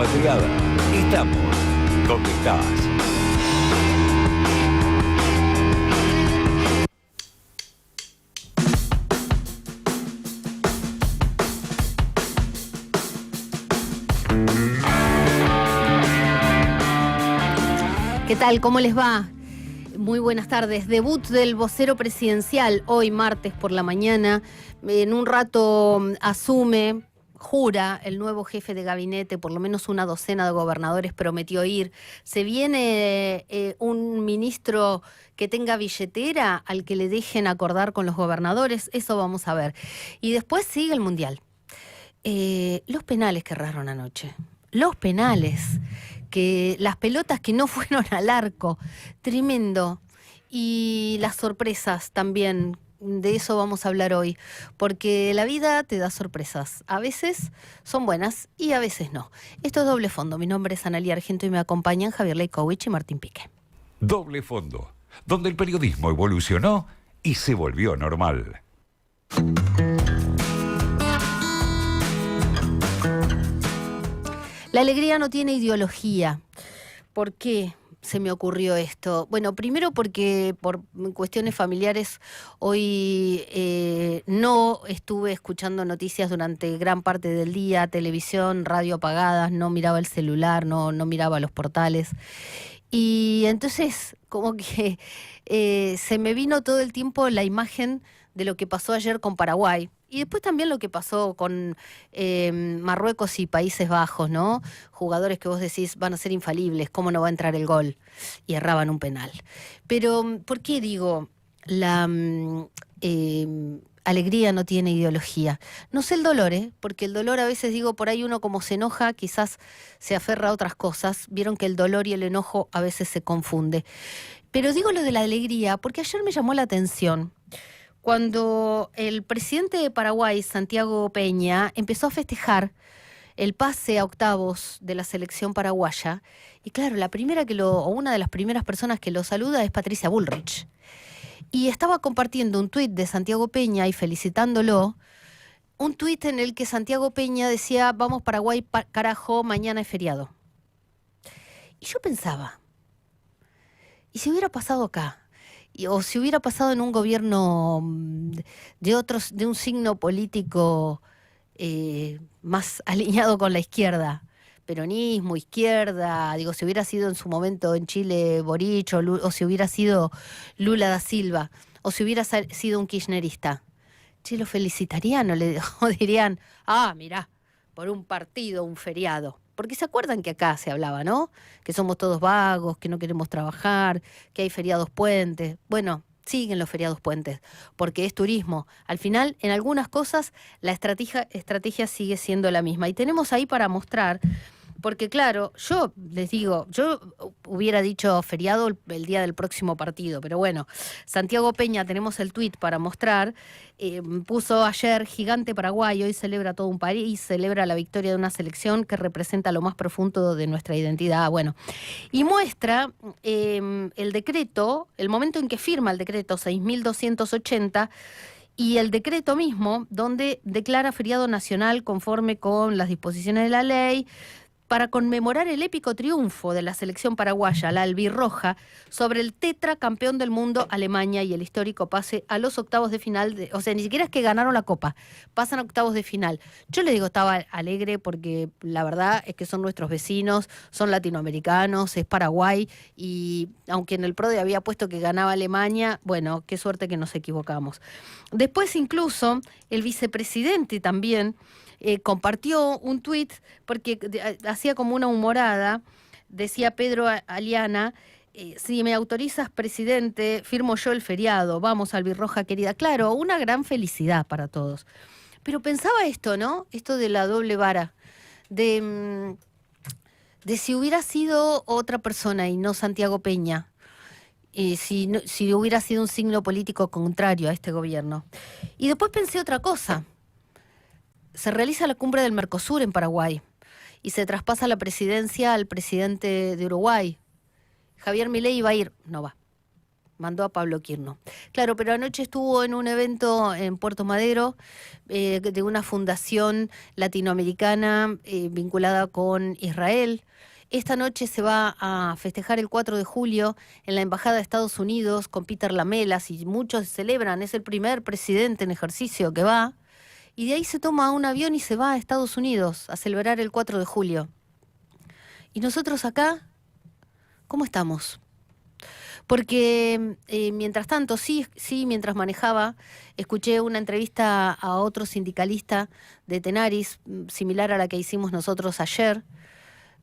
Patriada, estamos donde estás. ¿Qué tal? ¿Cómo les va? Muy buenas tardes. Debut del vocero presidencial hoy martes por la mañana. En un rato jura el nuevo jefe de gabinete, por lo menos una docena de gobernadores prometió ir. Se viene un ministro que tenga billetera al que le dejen acordar con los gobernadores, eso vamos a ver. Y después sigue el Mundial. Los penales que erraron anoche. Los penales, que las pelotas que no fueron al arco, tremendo. Y las sorpresas también, de eso vamos a hablar hoy, porque la vida te da sorpresas. A veces son buenas y a veces no. Esto es Doble Fondo. Mi nombre es Analía Argento y me acompañan Javier Leikowich y Martín Pique. Doble Fondo, donde el periodismo evolucionó y se volvió normal. La alegría no tiene ideología. ¿Por qué se me ocurrió esto? Bueno, primero porque por cuestiones familiares hoy no estuve escuchando noticias durante gran parte del día, televisión, radio apagadas, no miraba el celular, no miraba los portales. Y entonces como que se me vino todo el tiempo la imagen de lo que pasó ayer con Paraguay. Y después también lo que pasó con Marruecos y Países Bajos, ¿no? Jugadores que vos decís van a ser infalibles, ¿cómo no va a entrar el gol? Y erraban un penal. Pero, ¿por qué digo la alegría no tiene ideología? No sé el dolor, porque el dolor a veces digo, por ahí uno como se enoja, quizás se aferra a otras cosas. Vieron que el dolor y el enojo a veces se confunde. Pero digo lo de la alegría porque ayer me llamó la atención cuando el presidente de Paraguay, Santiago Peña, empezó a festejar el pase a octavos de la selección paraguaya. Y claro, una de las primeras personas que lo saluda es Patricia Bullrich. Y estaba compartiendo un tuit de Santiago Peña y felicitándolo, un tuit en el que Santiago Peña decía, vamos Paraguay, carajo, mañana es feriado. Y yo pensaba, ¿y si hubiera pasado acá? O si hubiera pasado en un gobierno de un signo político más alineado con la izquierda, peronismo, izquierda, digo, si hubiera sido en su momento en Chile Boric o si hubiera sido Lula da Silva, o si hubiera sido un kirchnerista, ¿che, lo felicitarían o dirían, mirá, por un partido, un feriado? Porque se acuerdan que acá se hablaba, ¿no? Que somos todos vagos, que no queremos trabajar, que hay feriados puentes. Bueno, siguen los feriados puentes, porque es turismo. Al final, en algunas cosas, la estrategia sigue siendo la misma. Y tenemos ahí para mostrar, porque claro, yo les digo, yo hubiera dicho feriado el día del próximo partido, pero bueno, Santiago Peña, tenemos el tuit para mostrar, puso ayer, gigante Paraguay, hoy celebra todo un país, celebra la victoria de una selección que representa lo más profundo de nuestra identidad, bueno, y muestra el decreto, el momento en que firma el decreto 6.280, y el decreto mismo, donde declara feriado nacional conforme con las disposiciones de la ley, para conmemorar el épico triunfo de la selección paraguaya, la albirroja, sobre el tetracampeón del mundo, Alemania, y el histórico pase a los octavos de final. O sea, ni siquiera es que ganaron la Copa, pasan a octavos de final. Yo les digo, estaba alegre porque la verdad es que son nuestros vecinos, son latinoamericanos, es Paraguay, y aunque en el PRODE había puesto que ganaba Alemania, bueno, qué suerte que nos equivocamos. Después incluso el vicepresidente también compartió un tuit porque hacía como una humorada, decía Pedro Aliana, si me autorizas, presidente, firmo yo el feriado, vamos, albirroja querida. Claro, una gran felicidad para todos. Pero pensaba esto, ¿no? Esto de la doble vara, de si hubiera sido otra persona y no Santiago Peña, si hubiera sido un signo político contrario a este gobierno. Y después pensé otra cosa. Se realiza la cumbre del Mercosur en Paraguay y se traspasa la presidencia al presidente de Uruguay. Javier Milei iba a ir, no va. mandó a Pablo Quirno. Claro, pero anoche estuvo en un evento en Puerto Madero de una fundación latinoamericana vinculada con Israel. Esta noche se va a festejar el 4 de julio en la Embajada de Estados Unidos con Peter Lamelas y muchos celebran, es el primer presidente en ejercicio que va, y de ahí se toma un avión y se va a Estados Unidos a celebrar el 4 de julio. ¿Y nosotros acá? ¿Cómo estamos? Porque mientras tanto, mientras manejaba, escuché una entrevista a otro sindicalista de Tenaris, similar a la que hicimos nosotros ayer,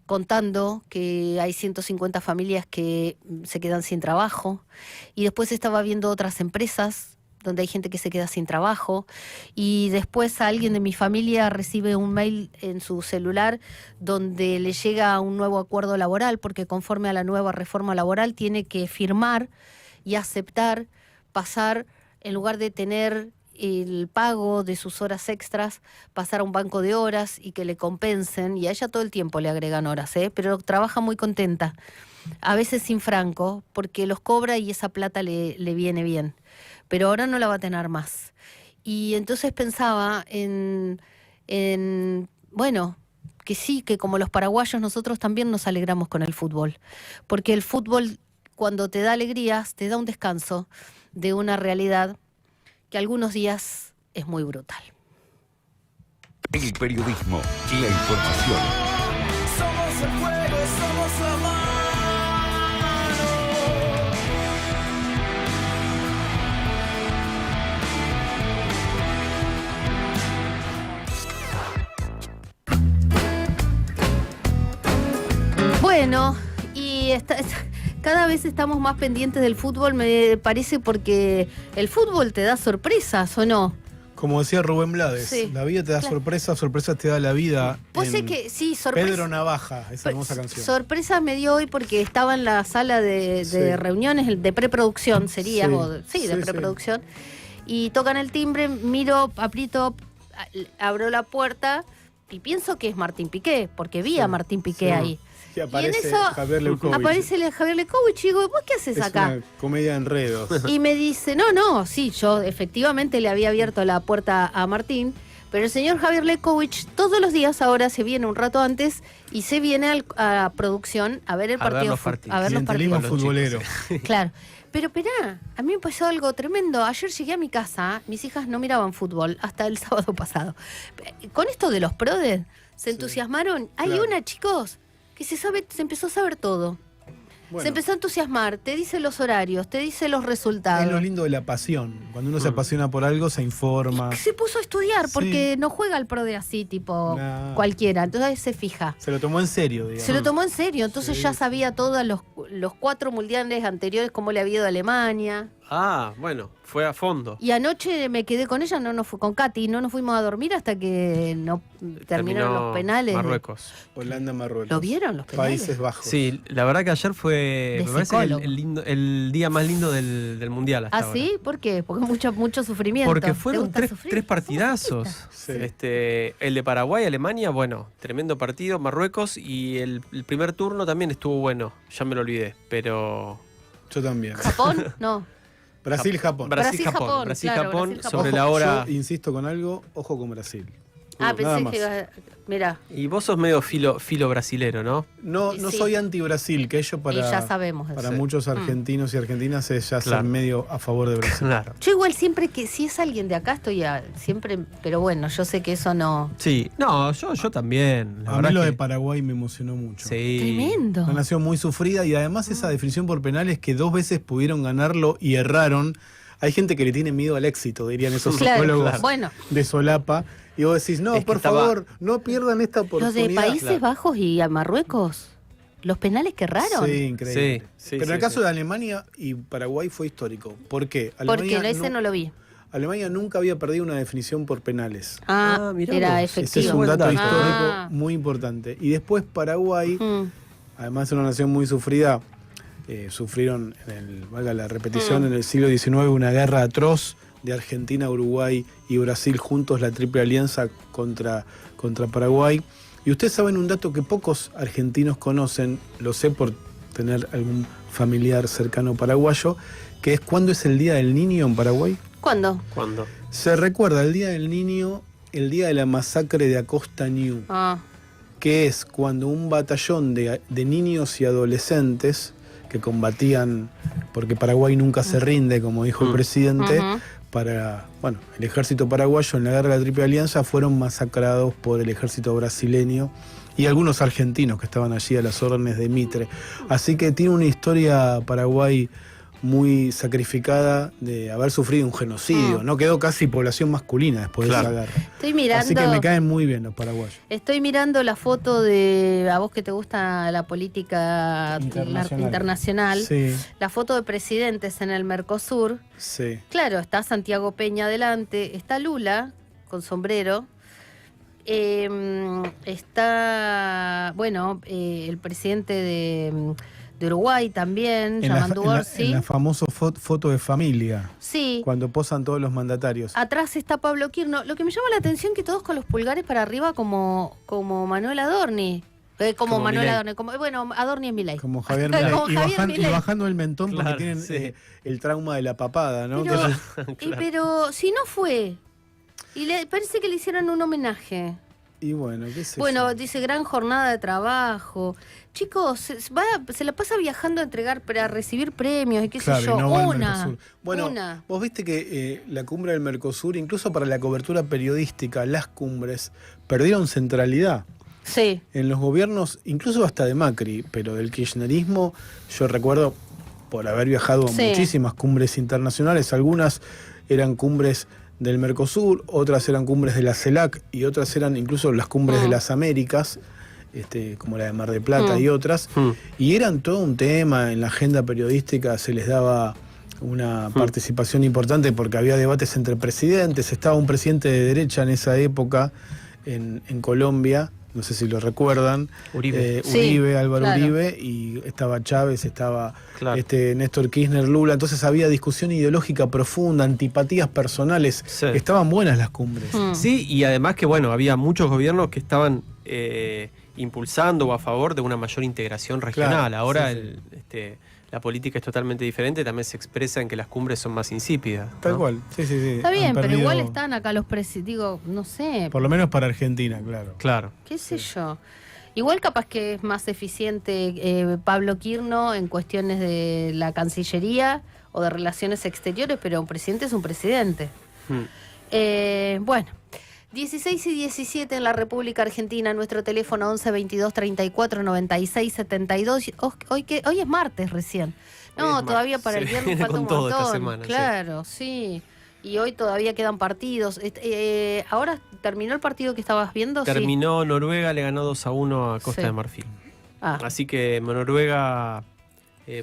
contando que hay 150 familias que se quedan sin trabajo, y después estaba viendo otras empresas donde hay gente que se queda sin trabajo, y después alguien de mi familia recibe un mail en su celular donde le llega un nuevo acuerdo laboral, porque conforme a la nueva reforma laboral tiene que firmar y aceptar pasar, en lugar de tener el pago de sus horas extras, pasar a un banco de horas y que le compensen, y a ella todo el tiempo le agregan horas, pero trabaja muy contenta, a veces sin franco, porque los cobra y esa plata le viene bien, pero ahora no la va a tener más. Y entonces pensaba bueno, que sí, que como los paraguayos nosotros también nos alegramos con el fútbol, porque el fútbol, cuando te da alegrías, te da un descanso de una realidad que algunos días es muy brutal. El periodismo y la información. Somos el fuego, somos la mano. Bueno, y cada vez estamos más pendientes del fútbol, me parece, porque el fútbol te da sorpresas, ¿o no? Como decía Rubén Blades, Sí, la vida te da claro. sorpresas, sorpresas te da la vida. Vos sé En que, sí, sorpresas. Pedro Navaja, esa hermosa canción. Sorpresas me dio hoy porque estaba en la sala de Sí. reuniones, de preproducción sería, Sí. de Sí, preproducción, y tocan el timbre, miro, aprieto, abro la puerta y pienso que es Martín Piqué, porque vi Sí, a Martín Piqué sí. ahí. Y aparece y en eso Javier Leucovich. aparece Javier Leucovich y digo, ¿vos qué haces Es acá? una comedia de enredos. Y me dice, sí, yo efectivamente le había abierto la puerta a Martín, pero el señor Javier Leucovich todos los días ahora se viene un rato antes y se viene a producción a ver el A ver partido, los partidos. a ver los Clientelismo partidos. futbolero. Claro. Pero esperá, a mí me pasó algo tremendo. Ayer llegué a mi casa, mis hijas no miraban fútbol hasta el sábado pasado. Con esto de los PRODE, se entusiasmaron. Hay claro. una, chicos, que se empezó a saber todo. Bueno, Se empezó a entusiasmar, te dice los horarios, te dice los resultados. es lo lindo de la pasión. Cuando uno se apasiona por algo, se informa. Se puso a estudiar Sí. porque no juega al PRODE así, tipo Nah. cualquiera. Entonces se fija. Se lo tomó en serio, digamos. Se lo tomó en serio, entonces Sí. ya sabía todos los 4 mundiales anteriores, cómo le había ido a Alemania. Ah, bueno, fue a fondo. Y anoche me quedé con ella, no nos fue con Katy, no nos fuimos a dormir hasta que no terminaron Terminó los penales. Marruecos. Holanda, Marruecos. ¿Lo vieron los penales? Países Bajos. Sí, la verdad que ayer fue, De me parece, psicólogo. el día más lindo del mundial hasta ¿Ah, ahora. sí? ¿Por qué? Porque mucho sufrimiento. Porque ¿Te fueron gusta tres sufrir? partidazos. Sí. El de Paraguay, Alemania, bueno, tremendo partido. Marruecos y el primer turno también estuvo bueno. Ya me lo olvidé, pero Yo también. ¿Japón? No. Brasil-Japón. Brasil-Japón, Brasil-Japón, claro, Brasil-Japón. sobre la hora. Yo insisto con algo, ojo con Brasil. Ah, Nada pensé más. que iba. Mirá, Y vos sos medio filo brasilero, ¿no? No, Y no sí. soy anti-Brasil, que ello y ya para, sabemos para eso. muchos argentinos y argentinas es ya Claro. ser medio a favor de Brasil. Claro. Yo igual siempre que, si es alguien de acá, estoy siempre, pero bueno, yo sé que eso no. Sí, no, yo también. La A verdad mí lo que- de Paraguay me emocionó mucho. Sí. Tremendo. Una nación muy sufrida y además esa definición por penales que 2 veces pudieron ganarlo y erraron. Hay gente que le tiene miedo al éxito, dirían esos Claro, psicólogos bueno. de solapa. Y vos decís, no, Es que por estaba- favor, no pierdan esta Los oportunidad. de Países claro. Bajos y a Marruecos, los penales que erraron. Sí, increíble. Sí, Pero en sí, el caso sí. de Alemania y Paraguay fue histórico. ¿Por qué? Porque ese no lo vi. Alemania nunca había perdido una definición por penales. Ah, Ah, mirá era vos. Ese efectivo. es un Buen dato dato. histórico Ah. muy importante. Y después Paraguay, Mm. además de una nación muy sufrida, sufrieron, valga la repetición, Mm. en el siglo XIX una guerra atroz de Argentina, Uruguay y Brasil juntos, la Triple Alianza contra Paraguay. Y ustedes saben un dato que pocos argentinos conocen, lo sé por tener algún familiar cercano paraguayo, que es ¿cuándo es el Día del Niño en Paraguay? ¿Cuándo? ¿Cuándo? Se recuerda el Día del Niño, el día de la masacre de Acosta Ñu, Ah, que es cuando un batallón de niños y adolescentes que combatían, porque Paraguay nunca se rinde, como dijo el presidente, Ujú. El ejército paraguayo en la guerra de la Triple Alianza fueron masacrados por el ejército brasileño y algunos argentinos que estaban allí a las órdenes de Mitre. Así que tiene una historia Paraguay muy sacrificada de haber sufrido un genocidio. No quedó casi población masculina después Claro. de esa guerra. estoy mirando. Así que me caen muy bien los paraguayos. Estoy mirando la foto de, a vos que te gusta la política internacional, Sí, la foto de presidentes en el Mercosur. sí. Claro, está Santiago Peña adelante, está Lula con sombrero, está, el presidente de Uruguay también, Yamandu Orsi. En la famosa foto de familia, Sí. cuando posan todos los mandatarios. Atrás está Pablo Quirno. Lo que me llama la atención que todos con los pulgares para arriba como Manuel Adorni. Como Manuel Milei. Adorni. Adorni es Milei. Como Javier Milei. Como Y, Javier Milei. bajando el mentón porque Claro, tienen sí. el trauma de la papada, ¿no? Pero, Entonces, pero si no fue. Y parece que le hicieron un homenaje. y bueno, qué sé Bueno, yo. dice gran jornada de trabajo. Chicos, se la pasa viajando a entregar, a recibir premios y qué Claro, sé y yo. no va al Una. Mercosur. Bueno, una. vos viste que la cumbre del Mercosur, incluso para la cobertura periodística, las cumbres perdieron centralidad. Sí. En los gobiernos, incluso hasta de Macri, pero del kirchnerismo, yo recuerdo, por haber viajado a Sí. muchísimas cumbres internacionales, algunas eran cumbres del Mercosur, otras eran cumbres de la CELAC y otras eran incluso las cumbres de las Américas, como la de Mar del Plata y otras, y eran todo un tema, en la agenda periodística se les daba una participación importante porque había debates entre presidentes, estaba un presidente de derecha en esa época en Colombia, no sé si lo recuerdan, Uribe. Sí, Uribe, Álvaro claro. Uribe, y estaba Chávez, estaba Claro. Néstor Kirchner, Lula, entonces había discusión ideológica profunda, antipatías personales, Sí. estaban buenas las cumbres. Sí, y además que bueno, había muchos gobiernos que estaban impulsando o a favor de una mayor integración regional. Claro, Ahora sí, sí. la política es totalmente diferente, también se expresa en que las cumbres son más insípidas. Tal ¿no? cual, sí. Está Han bien, pero perdido- igual están acá los presidentes. Digo, no sé. Por lo menos para Argentina, claro. Claro. ¿Qué sé yo? Igual capaz que es más eficiente Pablo Quirno en cuestiones de la Cancillería o de relaciones exteriores, pero un presidente es un presidente. Bueno, 16 y 17 en la República Argentina, nuestro teléfono 11 22 34 96 72. Hoy es martes recién. Hoy No, es todavía martes, para el sí. viernes falta Con un todo esta montón. semana, sí. Claro, sí. Y hoy todavía quedan partidos. Ahora terminó el partido que estabas viendo. Sí. Terminó Noruega, le ganó 2-1 a Costa Sí. de Marfil. Ah, Así que Noruega,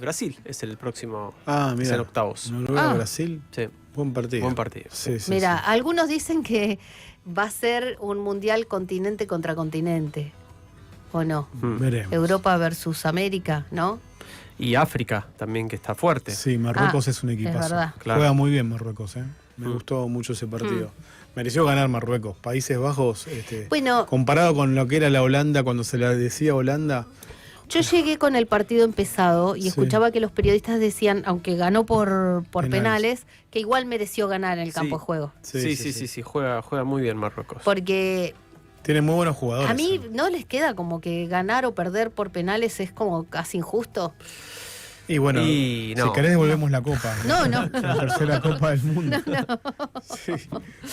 Brasil es el próximo, Ah, es en mira, octavos. Noruega-Brasil, Sí, buen partido. buen partido. Sí, sí, mira, sí. algunos dicen que va a ser un mundial continente contra continente. ¿O no? Veremos. Europa versus América, ¿no? Y África también, que está fuerte. Sí, Marruecos es un equipazo. verdad. Claro. Juega muy bien Marruecos, ¿eh? Me gustó mucho ese partido. Mereció ganar Marruecos. Países Bajos, Bueno, comparado con lo que era la Holanda cuando se la decía Holanda. yo llegué con el partido empezado y Sí. escuchaba que los periodistas decían, aunque ganó por Penales. penales, que igual mereció ganar en el campo Sí. de juego. Sí, juega muy bien Marruecos. Porque Tiene muy buenos jugadores. a mí ¿eh? no les queda como que ganar o perder por penales es como casi injusto. Y bueno, Y no. si querés devolvemos la copa. No, no. La tercera copa del mundo. Sí,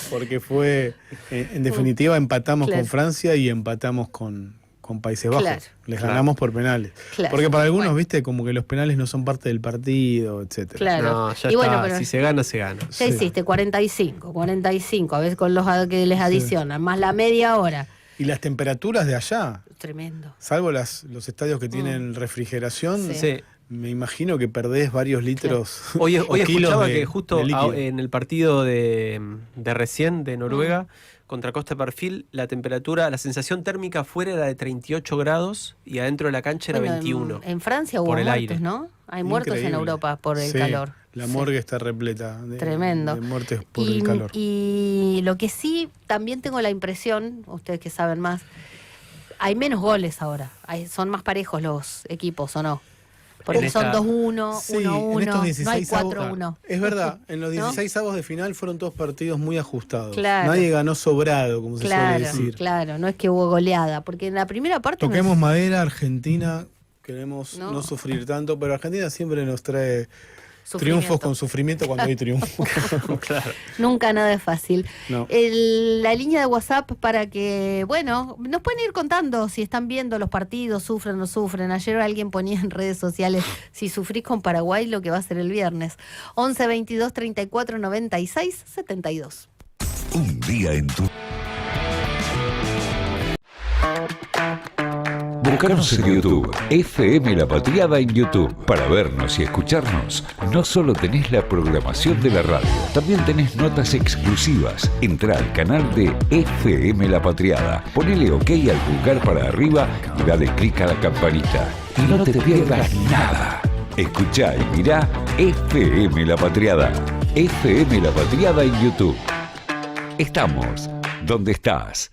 porque fue, en definitiva, empatamos Claro. con Francia y empatamos con Países Bajos. Claro. Les Claro. ganamos por penales. Claro. Porque para algunos, Bueno. viste, como que los penales no son parte del partido, etcétera. Claro. No, ya Y bueno, está. pero- Si se gana, se gana. Ya Sí. hiciste 45, a veces con los que les adicionan, más la media hora. Y las temperaturas de allá, Tremendo. salvo los estadios que tienen refrigeración, Sí. Sí. me imagino que perdés varios litros. Hoy o kilos escuchaba de- que justo de líquido. en el partido de recién de Noruega contra Costa de Marfil, la temperatura, la sensación térmica afuera era de 38 grados y adentro de la cancha era Bueno, 21. En Francia hubo Por el muertos, aire. ¿no? Hay muertos en Increíble. Europa por el Sí, calor. La Sí. morgue está repleta de, Tremendo. de muertes por y, el calor. y lo que sí, también tengo la impresión, ustedes que saben más, hay menos goles ahora. Son más parejos los equipos, ¿o no? Porque En son esta- 2-1, Sí, 1-1, en estos no hay 16 4-1. Es verdad, en los 16 avos de final fueron todos partidos muy ajustados. Claro. Nadie ganó sobrado, como se Claro, suele decir. claro, no es que hubo goleada, porque en la primera parte... Toquemos madera, Argentina, queremos No. no sufrir tanto, pero Argentina siempre nos trae Sufrimiento. triunfos con sufrimiento cuando hay triunfo. Claro. Nunca nada es fácil. No. La línea de WhatsApp para que, bueno, nos pueden ir contando si están viendo los partidos, sufren o no sufren. Ayer alguien ponía en redes sociales, si sufrís con Paraguay, lo que va a ser el viernes. 11 22 34 96 72. Un día en tu... Buscanos en YouTube, FM La Patriada en YouTube. Para vernos y escucharnos, no solo tenés la programación de la radio, también tenés notas exclusivas. Entrá al canal de FM La Patriada, ponele OK al pulgar para arriba y dale clic a la campanita. Y no te pierdas nada. Escuchá y mirá FM La Patriada. FM La Patriada en YouTube. Estamos donde estás.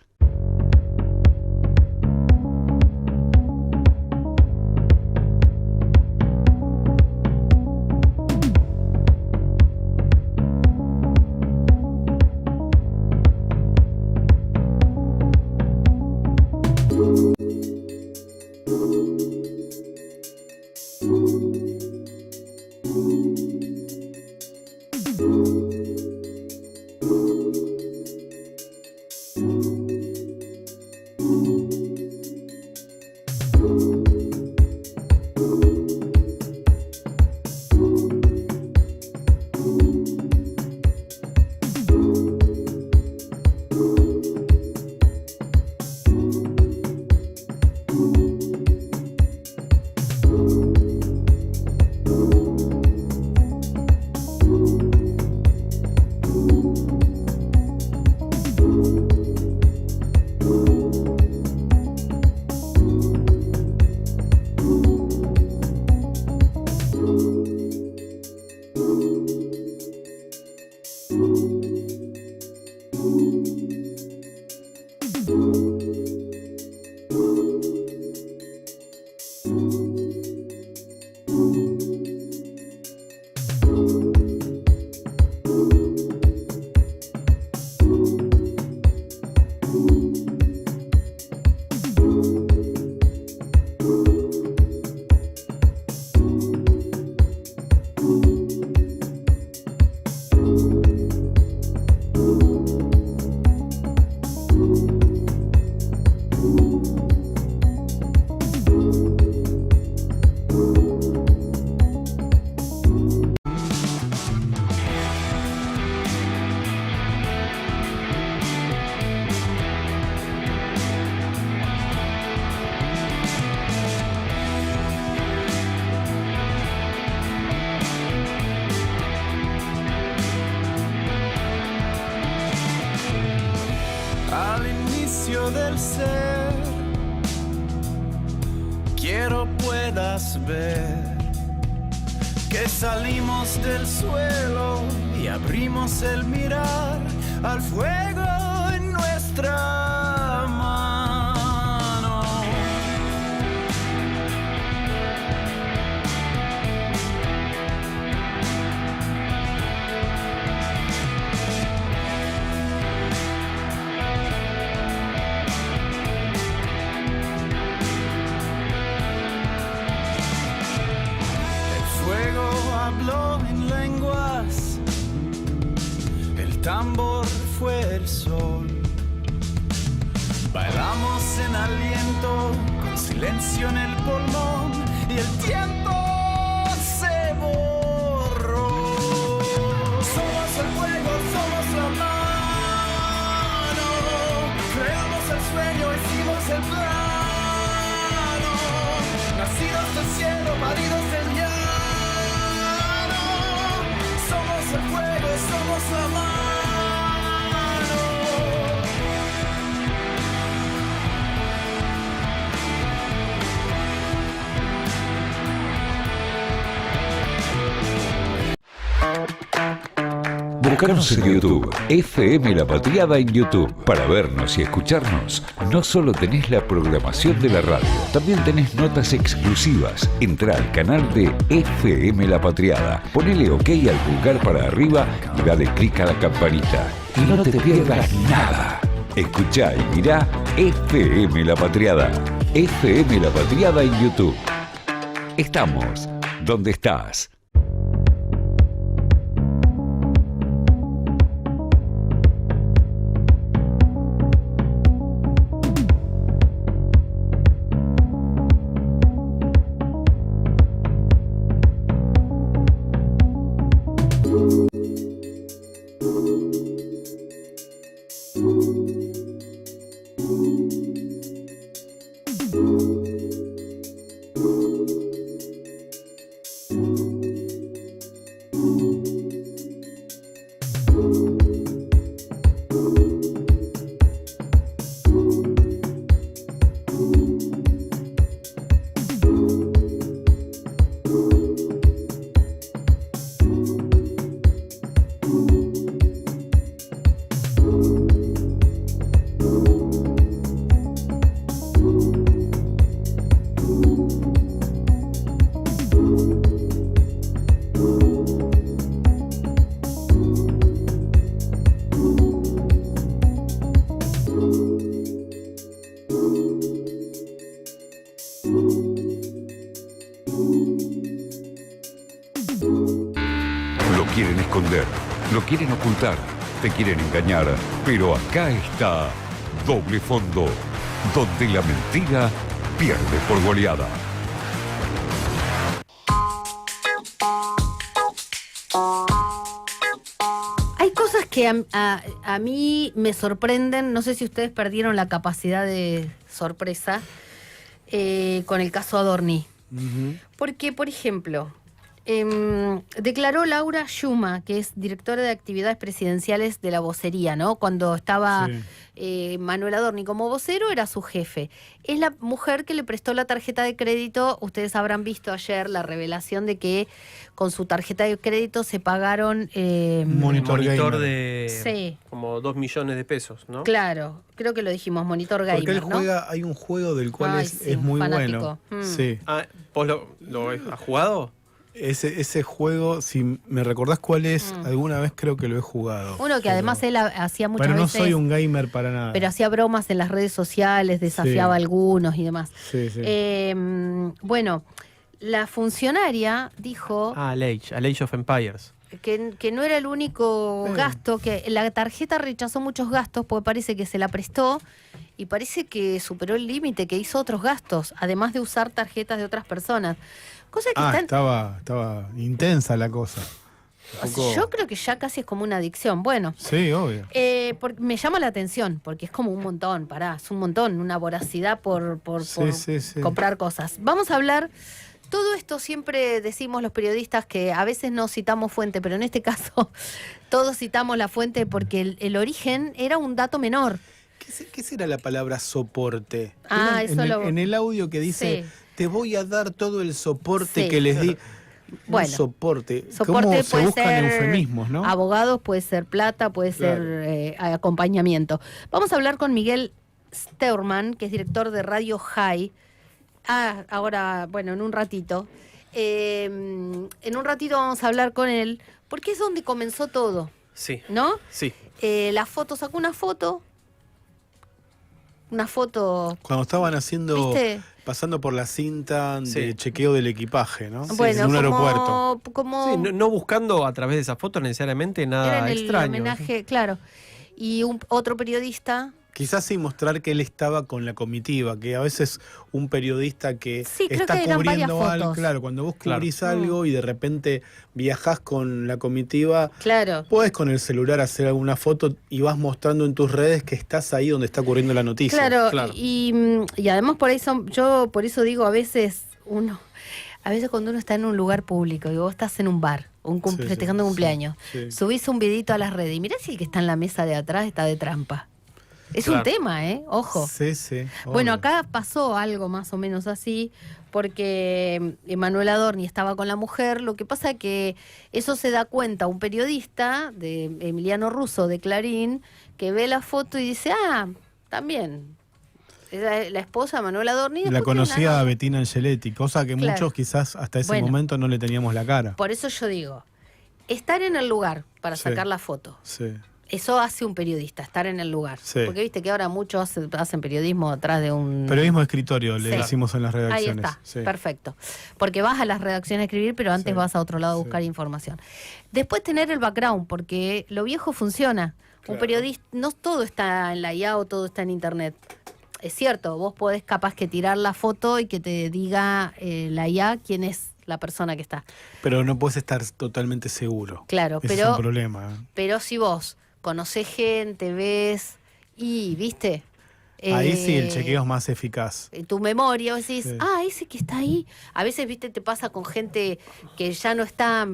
Al inicio del ser, quiero puedas ver que salimos del suelo y abrimos el mirar al fuego en nuestra mano. Fuego habló en lenguas, el tambor fue el sol. Bailamos en aliento, con silencio en el pulmón, y el tiempo se borró. Somos el fuego, somos la mano, creamos el sueño, hicimos el plano, nacidos del cielo, paridos del llano. Somos el fuego, somos la mano. Búscanos en YouTube, FM La Patriada en YouTube. Para vernos y escucharnos, no solo tenés la programación de la radio, también tenés notas exclusivas. Entrá al canal de FM La Patriada, ponele OK al pulgar para arriba y dale clic a la campanita. Y no te pierdas nada. Escuchá y mirá FM La Patriada. FM La Patriada en YouTube. Estamos donde estás. Quieren esconder, lo quieren ocultar, te quieren engañar, pero acá está Doble Fondo, donde la mentira pierde por goleada. Hay cosas que a mí me sorprenden, no sé si ustedes perdieron la capacidad de sorpresa con el caso Adorni. Porque, por ejemplo, declaró Laura Schuma, que es directora de actividades presidenciales de la vocería, ¿no? Cuando estaba Manuel Adorni como vocero, era su jefe. Es la mujer que le prestó la tarjeta de crédito. Ustedes habrán visto ayer la revelación de que con su tarjeta de crédito se pagaron... monitor de... Sí. Como 2 millones de pesos, ¿no? Claro, creo que lo dijimos, monitor gamer, porque él ¿no? juega, hay un juego del cual sí, es muy fanático. bueno. Sí. Ah, ¿vos lo has jugado? Ese juego, si me recordás cuál es, alguna vez creo que lo he jugado. Uno que además él hacía muchas veces... veces... Pero no soy un gamer para nada. Pero hacía bromas en las redes sociales, desafiaba a algunos y demás. Sí, sí. Bueno, la funcionaria dijo... A Age of Empires. Que no era el único gasto, que la tarjeta rechazó muchos gastos porque parece que se la prestó y parece que superó el límite, que hizo otros gastos, además de usar tarjetas de otras personas. Cosa que estaba intensa la cosa. Yo creo que ya casi es como una adicción. Bueno. Sí, obvio. Me llama la atención, porque es como un montón, es un montón, una voracidad por comprar cosas. Vamos a hablar... Todo esto siempre decimos los periodistas que a veces no citamos fuente, pero en este caso todos citamos la fuente porque el origen era un dato menor. ¿Qué será la palabra soporte? En el audio que dice, te voy a dar todo el soporte que les di. Bueno, soporte. ¿Cómo se buscan eufemismos, no? Abogados, puede ser plata, puede ser acompañamiento. Vamos a hablar con Miguel Steurman, que es director de Radio High. Ahora, bueno, en un ratito. En un ratito vamos a hablar con él, porque es donde comenzó todo. Sí. ¿No? Sí. La foto, sacó una foto. Cuando estaban haciendo... ¿Viste? Pasando por la cinta de chequeo del equipaje, ¿no? Bueno, en un aeropuerto. No buscando a través de esa foto necesariamente nada era en extraño. El homenaje, claro. Y otro periodista... Quizás sin mostrar que él estaba con la comitiva, que a veces un periodista que está cubriendo algo, claro, cuando vos cubrís algo y de repente viajás con la comitiva, podés con el celular hacer alguna foto y vas mostrando en tus redes que estás ahí donde está ocurriendo la noticia. Claro. Y además yo por eso digo, a veces cuando uno está en un lugar público y vos estás en un bar, festejando un cumpleaños, subís un videito a las redes y mirá si el que está en la mesa de atrás está de trampa. Es Claro. un tema, ojo. Sí, sí. Bueno, obvio. acá pasó algo más o menos así, porque Emanuel Adorni estaba con la mujer. Lo que pasa es que eso se da cuenta un periodista de Emiliano Russo de Clarín, que ve la foto y dice, también, es la esposa de Manuel Adorni. La Después tiene una conocía nota. Bettina Angeletti, cosa que Claro. muchos quizás hasta ese Bueno. momento no le teníamos la cara. Por eso yo digo, estar en el lugar para Sí. sacar la foto. Sí. Eso hace un periodista, estar en el lugar. Sí. Porque viste que ahora muchos hacen periodismo atrás de un... Periodismo de escritorio, le Sí. decimos en las Ahí redacciones. está, Sí. perfecto. Porque vas a las redacciones a escribir, pero antes Sí. vas a otro lado a Sí. buscar información. Después tener el background, porque lo viejo funciona. Un Claro. periodista, no todo está en la IA o todo está en internet. Es cierto, vos podés capaz que tirar la foto y que te diga la IA quién es la persona que está. Pero no puedes estar totalmente seguro. Claro, Ese es un problema. pero si vos conocés gente, ves y, viste... Ahí sí el chequeo es más eficaz. Tu memoria, vos decís, Sí. ese que está ahí. A veces, viste, te pasa con gente que ya no está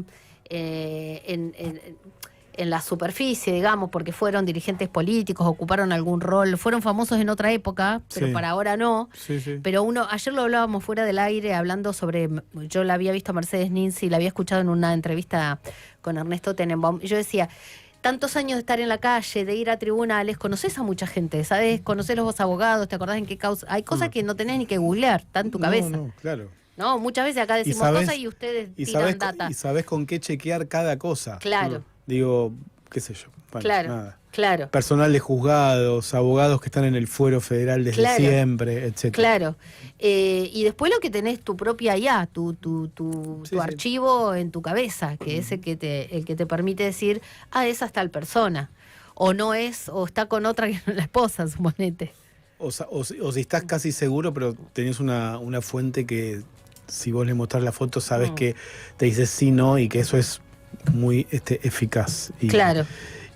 en la superficie, digamos, porque fueron dirigentes políticos, ocuparon algún rol, fueron famosos en otra época, pero Sí. para ahora no. Sí, sí. Pero ayer lo hablábamos fuera del aire, hablando sobre, yo la había visto a Mercedes Ninzi, la había escuchado en una entrevista con Ernesto Tenenbaum, y yo decía, tantos años de estar en la calle, de ir a tribunales, conoces a mucha gente, ¿sabes? Conocés los abogados, ¿te acordás en qué causa? Hay cosas que no tenés ni que googlear, está en tu cabeza. No, claro. No, muchas veces acá decimos sabés- cosas y ustedes Y tiran sabes, data. y sabes con qué chequear cada cosa. Claro, Digo, qué sé yo. Bueno, claro, nada. claro. Personal de juzgados, abogados que están en el fuero federal desde Claro. siempre, etcétera. Claro. Y después lo que tenés, tu propia IA, tu Sí, sí. archivo en tu cabeza, que es el que te permite decir, es hasta tal persona. O no es, o está con otra que no es la esposa, suponete. O si estás casi seguro, pero tenés una fuente que si vos le mostrás la foto sabes que te dice sí, no, y que eso es muy eficaz y, Claro.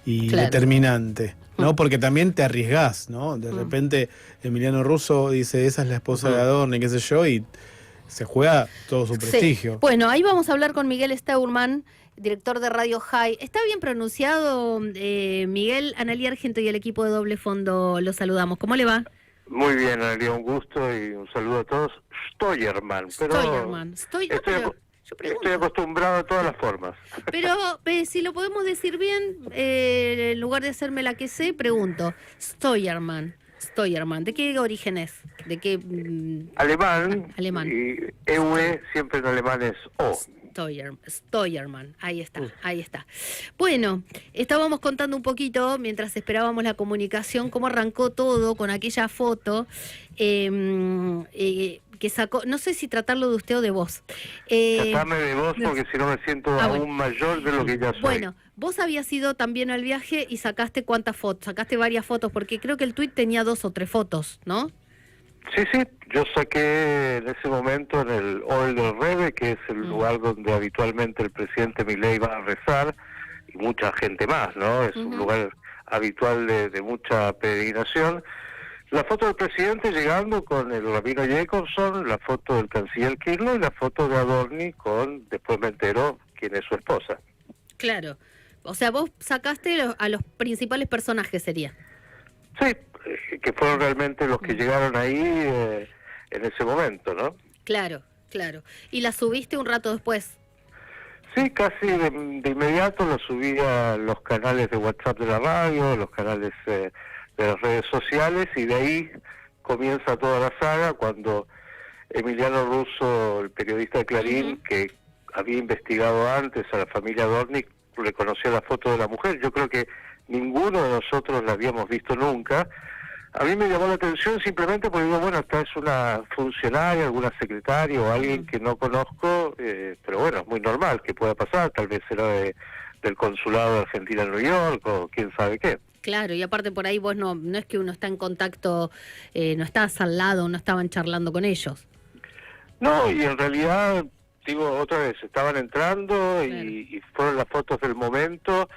y Claro. determinante. ¿No? Porque también te arriesgás, ¿no? De repente Emiliano Russo dice, esa es la esposa de Adorni, qué sé yo, y se juega todo su Sí. prestigio. Bueno, ahí vamos a hablar con Miguel Steuermann, director de Radio High. ¿Está bien pronunciado, Miguel? Analía Argento y el equipo de Doble Fondo los saludamos. ¿Cómo le va? Muy bien, Analia, un gusto y un saludo a todos. Steuermann, pero Steuermann. Yo pregunto. estoy acostumbrado a todas las formas. Pero si lo podemos decir bien, en lugar de hacerme la que sé, pregunto. Steuermann. ¿De qué origen es? ¿De qué? Alemán, Alemán. y EUE siempre en alemán es O. Steuermann. Ahí está. Bueno, estábamos contando un poquito, mientras esperábamos la comunicación, cómo arrancó todo con aquella foto que sacó, no sé si tratarlo de usted o de vos. Tratame de vos porque si no me siento bueno. aún mayor de lo que ya soy. Bueno, vos habías ido también al viaje y sacaste cuántas fotos, sacaste varias fotos, porque creo que el tuit tenía 2 o 3 fotos, ¿no? Sí, yo saqué en ese momento en el Oel del Rebe, que es el lugar donde habitualmente el presidente Milei va a rezar, y mucha gente más, ¿no? Es un lugar habitual de mucha peregrinación. La foto del presidente llegando con el rabino Jacobson, la foto del canciller Kirchner y la foto de Adorni con, después me entero, quién es su esposa. Claro. O sea, vos sacaste a los principales personajes, sería. Sí, que fueron realmente los que llegaron ahí en ese momento, ¿no? Claro. Y la subiste un rato después. Sí, casi de inmediato lo subí a los canales de WhatsApp de la radio, los canales de las redes sociales, y de ahí comienza toda la saga cuando Emiliano Russo, el periodista de Clarín, que había investigado antes a la familia Adorni, reconoció la foto de la mujer. Yo creo que ninguno de nosotros la habíamos visto nunca. A mí me llamó la atención simplemente porque digo, bueno, esta es una funcionaria, alguna secretaria o alguien que no conozco, pero bueno, es muy normal que pueda pasar, tal vez será del consulado de Argentina en New York o quién sabe qué. Claro, y aparte por ahí vos no es que uno está en contacto, no estás al lado, no estaban charlando con ellos. No, y en realidad, digo, otra vez, estaban entrando Claro. y fueron las fotos del momento.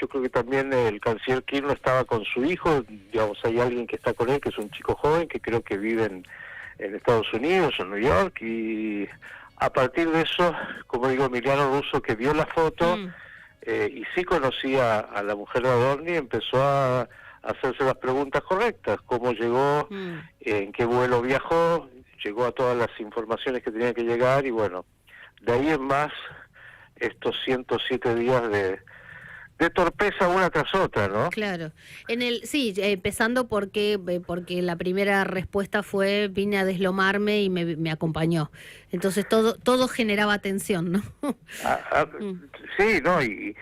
Yo creo que también el canciller Kirchner estaba con su hijo, digamos, hay alguien que está con él, que es un chico joven, que creo que vive en Estados Unidos, en New York, y a partir de eso, como digo, Emiliano Russo, que vio la foto, y sí conocía a la mujer de Adorni, empezó a hacerse las preguntas correctas, cómo llegó, en qué vuelo viajó, llegó a todas las informaciones que tenía que llegar y bueno, de ahí en más estos 107 días de torpeza una tras otra, ¿no? Claro. Sí, empezando porque la primera respuesta fue vine a deslomarme y me acompañó. Entonces todo generaba tensión, ¿no? Sí, ¿no? Y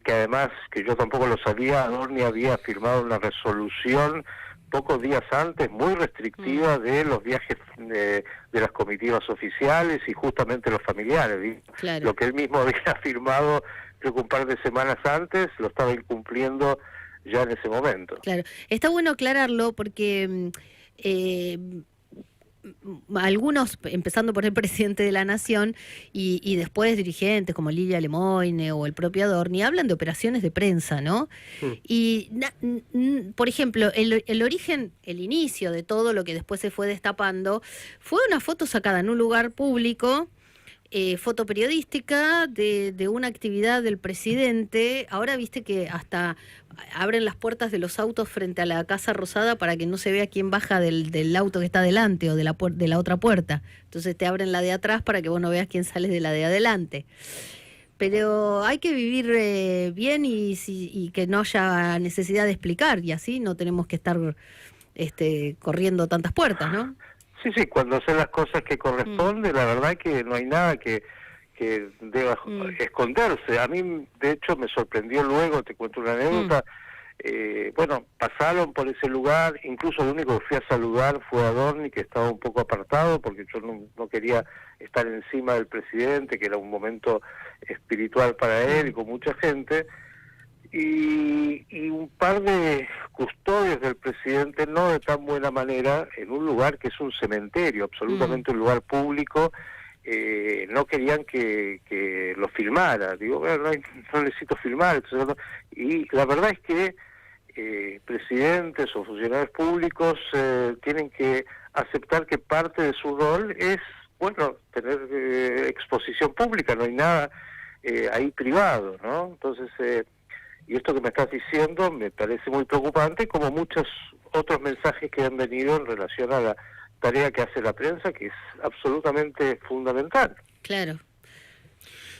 que además, que yo tampoco lo sabía, Adorni había firmado una resolución pocos días antes muy restrictiva de los viajes de las comitivas oficiales y justamente los familiares. ¿Sí? Claro. Lo que él mismo había firmado creo que un par de semanas antes lo estaba incumpliendo ya en ese momento. Claro, está bueno aclararlo porque algunos, empezando por el presidente de la Nación y después dirigentes como Lilia Lemoine o el propio Adorni, hablan de operaciones de prensa, ¿no? Y, por ejemplo, el origen, el inicio de todo lo que después se fue destapando fue una foto sacada en un lugar público, foto periodística de una actividad del presidente. Ahora viste que hasta abren las puertas de los autos frente a la Casa Rosada para que no se vea quién baja del auto que está delante o de la otra puerta. Entonces te abren la de atrás para que vos no veas quién sale de la de adelante. Pero hay que vivir bien y que no haya necesidad de explicar, y así no tenemos que estar corriendo tantas puertas, ¿no? Sí, cuando hacen las cosas que corresponde, la verdad que no hay nada que deba esconderse. A mí, de hecho, me sorprendió luego, te cuento una anécdota, bueno, pasaron por ese lugar, incluso el único que fui a saludar fue a Adorni, que estaba un poco apartado, porque yo no quería estar encima del presidente, que era un momento espiritual para él y con mucha gente, y un par de custodios del presidente, no de tan buena manera, en un lugar que es un cementerio, absolutamente un lugar público, no querían que lo filmara. Digo, bueno, no necesito filmar. Entonces, y la verdad es que presidentes o funcionarios públicos tienen que aceptar que parte de su rol es, bueno, tener exposición pública, no hay nada ahí privado, ¿no? Entonces, y esto que me estás diciendo me parece muy preocupante, como muchos otros mensajes que han venido en relación a la tarea que hace la prensa, que es absolutamente fundamental. Claro.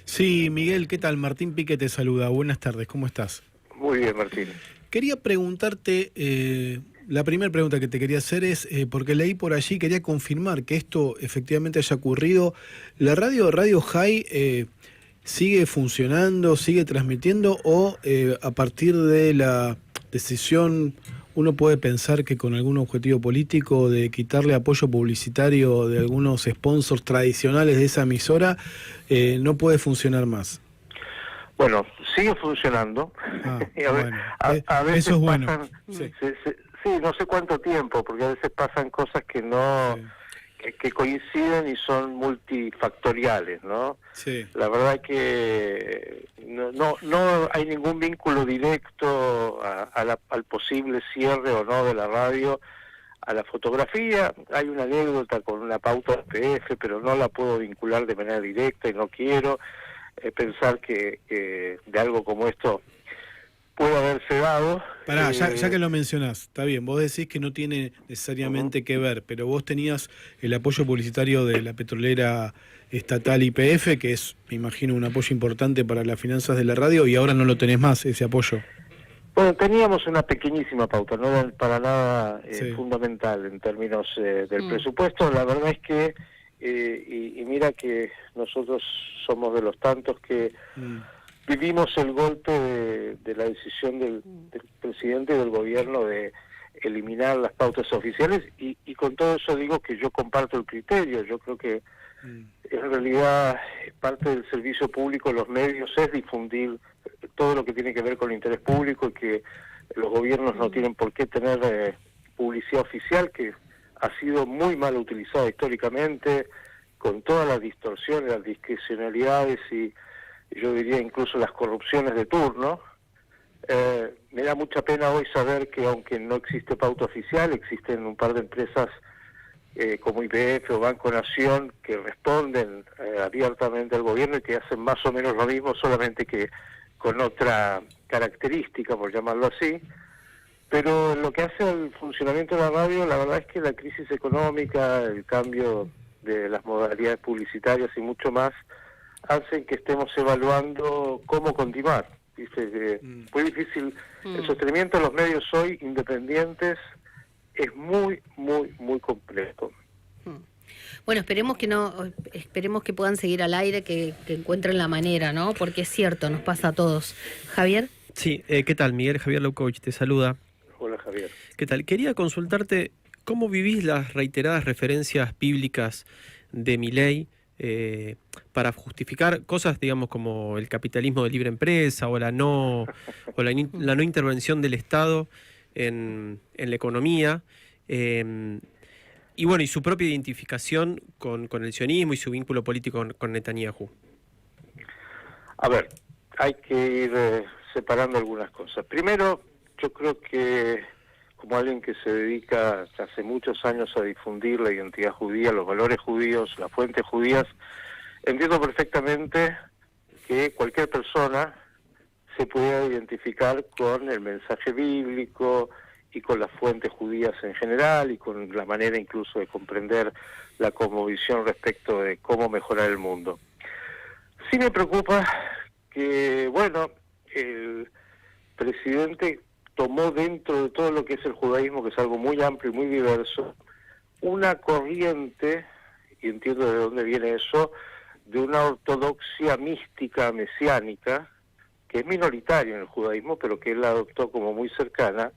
Sí, Miguel, ¿qué tal? Martín Pique te saluda. Buenas tardes, ¿cómo estás? Muy bien, Martín. Quería preguntarte, la primera pregunta que te quería hacer es, porque leí por allí, quería confirmar que esto efectivamente haya ocurrido. ¿La Radio High sigue funcionando, sigue transmitiendo o a partir de la decisión uno puede pensar que con algún objetivo político de quitarle apoyo publicitario de algunos sponsors tradicionales de esa emisora no puede funcionar más? Bueno, sigue funcionando. Bueno, a veces eso es bueno. Pasan, sí, no sé cuánto tiempo, porque a veces pasan cosas que no... Sí. Que coinciden y son multifactoriales, ¿no? Sí. La verdad que no hay ningún vínculo directo al posible cierre o no de la radio a la fotografía. Hay una anécdota con una pauta de PF, pero no la puedo vincular de manera directa y no quiero pensar que de algo como esto puede haberse dado. Pará, ya que lo mencionás, está bien, vos decís que no tiene necesariamente que ver, pero vos tenías el apoyo publicitario de la petrolera estatal YPF, que es, me imagino, un apoyo importante para las finanzas de la radio, y ahora no lo tenés más, ese apoyo. Bueno, teníamos una pequeñísima pauta, no era para nada fundamental en términos del presupuesto. La verdad es que, y mira que nosotros somos de los tantos que... Vivimos el golpe de la decisión del presidente y del gobierno de eliminar las pautas oficiales y con todo eso digo que yo comparto el criterio. Yo creo que en realidad parte del servicio público, los medios, es difundir todo lo que tiene que ver con el interés público y que los gobiernos no tienen por qué tener publicidad oficial, que ha sido muy mal utilizada históricamente, con todas las distorsiones, las discrecionalidades y yo diría incluso las corrupciones de turno. Me da mucha pena hoy saber que aunque no existe pauta oficial, existen un par de empresas como YPF o Banco Nación que responden abiertamente al gobierno y que hacen más o menos lo mismo, solamente que con otra característica, por llamarlo así. Pero en lo que hace al funcionamiento de la radio, la verdad es que la crisis económica, el cambio de las modalidades publicitarias y mucho más, hacen que estemos evaluando cómo continuar. Dice que muy difícil. El sostenimiento de los medios hoy independientes es muy, muy, muy complejo. Bueno, esperemos que puedan seguir al aire, que encuentren la manera, ¿no? Porque es cierto, nos pasa a todos. Javier. Sí, ¿qué tal, Miguel? Javier Leucovich te saluda. Hola, Javier. ¿Qué tal? Quería consultarte cómo vivís las reiteradas referencias bíblicas de Milei para justificar cosas, digamos, como el capitalismo de libre empresa o la no intervención del Estado en la economía, y bueno, y su propia identificación con el sionismo y su vínculo político con Netanyahu. A ver, hay que ir separando algunas cosas. Primero, yo creo que como alguien que se dedica hace muchos años a difundir la identidad judía, los valores judíos, las fuentes judías, entiendo perfectamente que cualquier persona se pueda identificar con el mensaje bíblico y con las fuentes judías en general y con la manera incluso de comprender la cosmovisión respecto de cómo mejorar el mundo. Sí me preocupa que, bueno, el presidente tomó dentro de todo lo que es el judaísmo, que es algo muy amplio y muy diverso, una corriente, y entiendo de dónde viene eso, de una ortodoxia mística mesiánica, que es minoritaria en el judaísmo, pero que él la adoptó como muy cercana,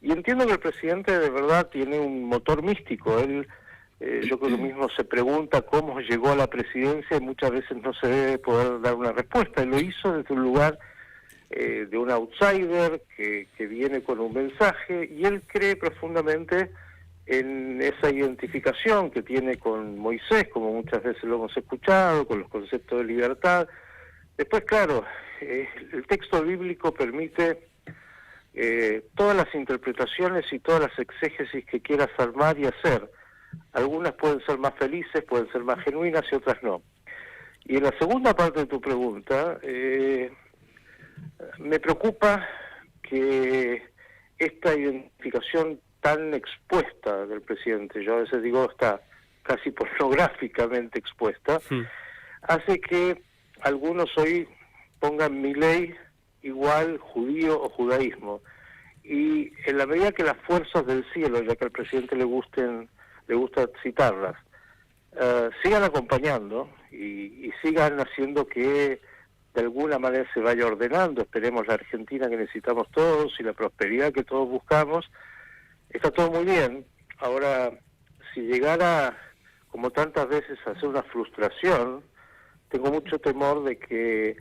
y entiendo que el presidente de verdad tiene un motor místico. Él, yo creo que mismo se pregunta cómo llegó a la presidencia y muchas veces no se debe poder dar una respuesta. Él lo hizo desde un lugar de un outsider que viene con un mensaje, y él cree profundamente en esa identificación que tiene con Moisés, como muchas veces lo hemos escuchado, con los conceptos de libertad. Después, claro, el texto bíblico permite todas las interpretaciones y todas las exégesis que quieras armar y hacer. Algunas pueden ser más felices, pueden ser más genuinas y otras no. Y en la segunda parte de tu pregunta, me preocupa que esta identificación tan expuesta del presidente, yo a veces digo está casi pornográficamente expuesta, hace que algunos hoy pongan Milei igual judío o judaísmo. Y en la medida que las fuerzas del cielo, ya que al presidente le gusta citarlas, sigan acompañando y sigan haciendo que de alguna manera se vaya ordenando, esperemos la Argentina que necesitamos todos y la prosperidad que todos buscamos, está todo muy bien. Ahora, si llegara, como tantas veces, a ser una frustración, tengo mucho temor de que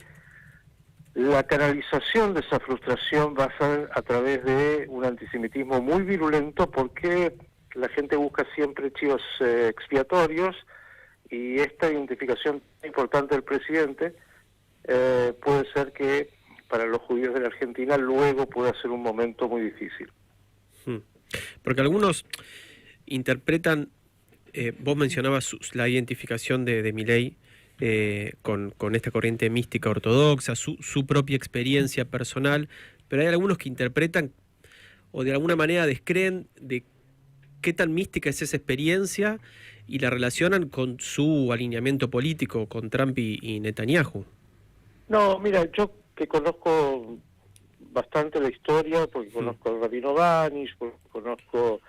la canalización de esa frustración va a ser a través de un antisemitismo muy virulento, porque la gente busca siempre chivos expiatorios, y esta identificación importante del presidente puede ser que para los judíos de la Argentina luego pueda ser un momento muy difícil. Porque algunos interpretan, vos mencionabas la identificación de Milei con esta corriente mística ortodoxa, su propia experiencia personal, pero hay algunos que interpretan o de alguna manera descreen de qué tan mística es esa experiencia y la relacionan con su alineamiento político con Trump y Netanyahu. No, mira, yo que conozco bastante la historia, porque conozco al rabino Banish, porque conozco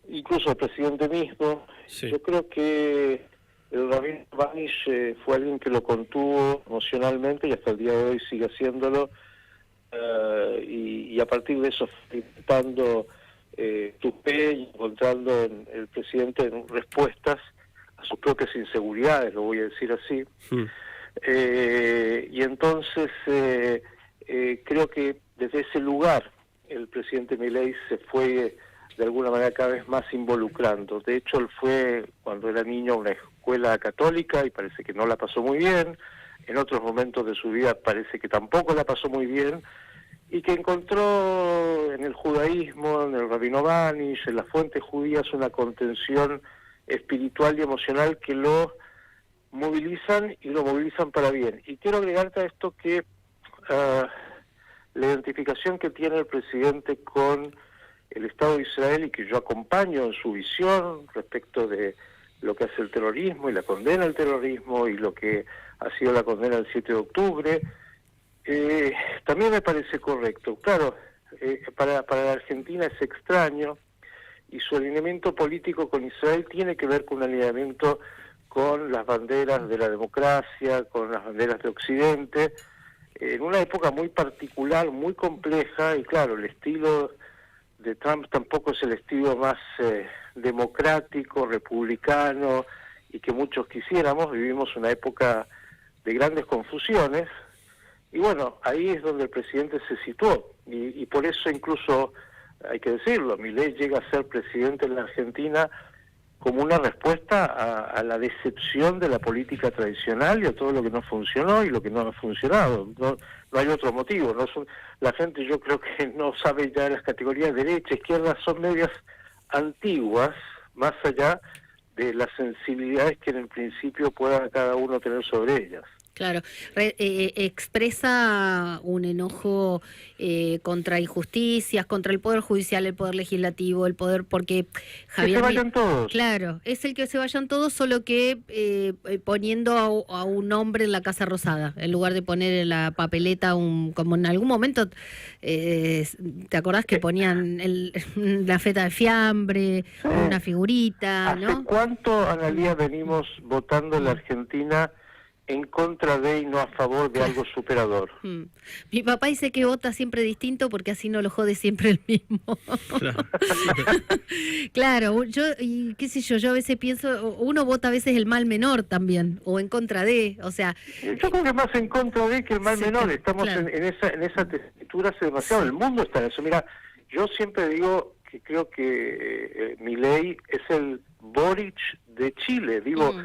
incluso al presidente mismo, yo creo que el rabino Banish fue alguien que lo contuvo emocionalmente y hasta el día de hoy sigue haciéndolo, y a partir de eso intentando tupé y encontrando en el presidente respuestas a sus propias inseguridades, lo voy a decir así. Y entonces creo que desde ese lugar el presidente Milei se fue de alguna manera cada vez más involucrando. De hecho, él fue cuando era niño a una escuela católica y parece que no la pasó muy bien. En otros momentos de su vida parece que tampoco la pasó muy bien, y que encontró en el judaísmo, en el rabino Banish, en las fuentes judías, una contención espiritual y emocional que lo movilizan y lo movilizan para bien. Y quiero agregarte a esto que la identificación que tiene el presidente con el Estado de Israel y que yo acompaño en su visión respecto de lo que hace el terrorismo y la condena al terrorismo y lo que ha sido la condena del 7 de octubre, también me parece correcto. Claro, para la Argentina es extraño y su alineamiento político con Israel tiene que ver con un alineamiento con las banderas de la democracia, con las banderas de Occidente, en una época muy particular, muy compleja, y claro, el estilo de Trump tampoco es el estilo más democrático, republicano, y que muchos quisiéramos. Vivimos una época de grandes confusiones, y bueno, ahí es donde el presidente se situó, y por eso incluso, hay que decirlo, Milei llega a ser presidente en la Argentina como una respuesta a la decepción de la política tradicional y a todo lo que no funcionó y lo que no ha funcionado. No hay otro motivo. La gente, yo creo que no sabe ya las categorías derecha, izquierda, son medias antiguas, más allá de las sensibilidades que en el principio pueda cada uno tener sobre ellas. Claro, expresa un enojo contra injusticias, contra el Poder Judicial, el Poder Legislativo, el Poder, porque Javier... Que se vayan todos. Claro, es el que se vayan todos, solo que poniendo a un hombre en la Casa Rosada, en lugar de poner en la papeleta, como en algún momento, ¿te acordás que ponían la feta de fiambre, Sí. una figurita, ¿Hace ¿no? cuánto, Analía, venimos votando en la Argentina en contra de y no a favor de algo superador? Mi papá dice que vota siempre distinto porque así no lo jode siempre el mismo. Claro. Claro, y qué sé yo a veces pienso, uno vota a veces el mal menor también, o en contra de, o sea... Yo creo que más en contra de que el mal Sí, menor. Estamos claro. en esa tesitura hace demasiado. El mundo está en eso. Mira, yo siempre digo que creo que Milei es el Boric de Chile. Digo...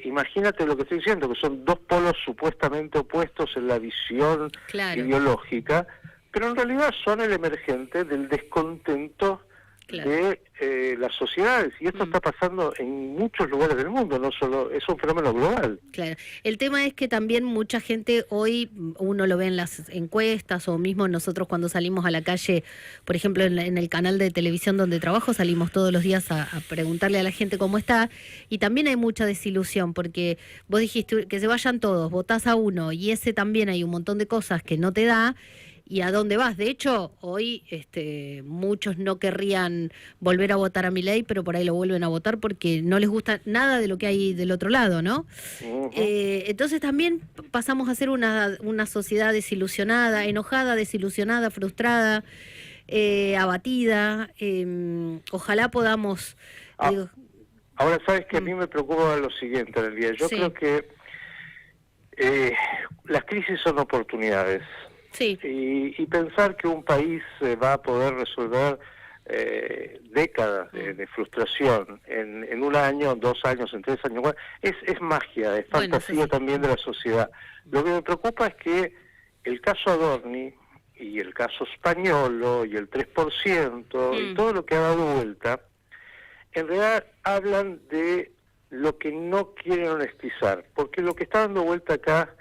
imagínate lo que estoy diciendo, que son dos polos supuestamente opuestos en la visión Claro. ideológica, pero en realidad son el emergente del descontento Claro. de las sociedades, y esto está pasando en muchos lugares del mundo, no solo es un fenómeno global. Claro. El tema es que también mucha gente hoy, uno lo ve en las encuestas o mismo nosotros cuando salimos a la calle, por ejemplo en el canal de televisión donde trabajo, salimos todos los días a preguntarle a la gente cómo está, y también hay mucha desilusión porque vos dijiste que se vayan todos, votás a uno y ese también hay un montón de cosas que no te da. ¿Y a dónde vas? De hecho, hoy muchos no querrían volver a votar a Milei, pero por ahí lo vuelven a votar porque no les gusta nada de lo que hay del otro lado, ¿no? Ujú. Entonces también pasamos a ser una sociedad desilusionada, enojada, desilusionada, frustrada, abatida. Ojalá podamos... Ahora, sabes que a mí me preocupa lo siguiente, Analía. Yo Sí. creo que las crisis son oportunidades. Sí. Y pensar que un país va a poder resolver décadas de frustración en un año, en 2 años, en 3 años, es magia, es Bueno, fantasía sí. también de la sociedad. Lo que me preocupa es que el caso Adorni y el caso Spagnolo y el 3% y todo lo que ha dado vuelta, en realidad hablan de lo que no quieren honestizar, porque lo que está dando vuelta acá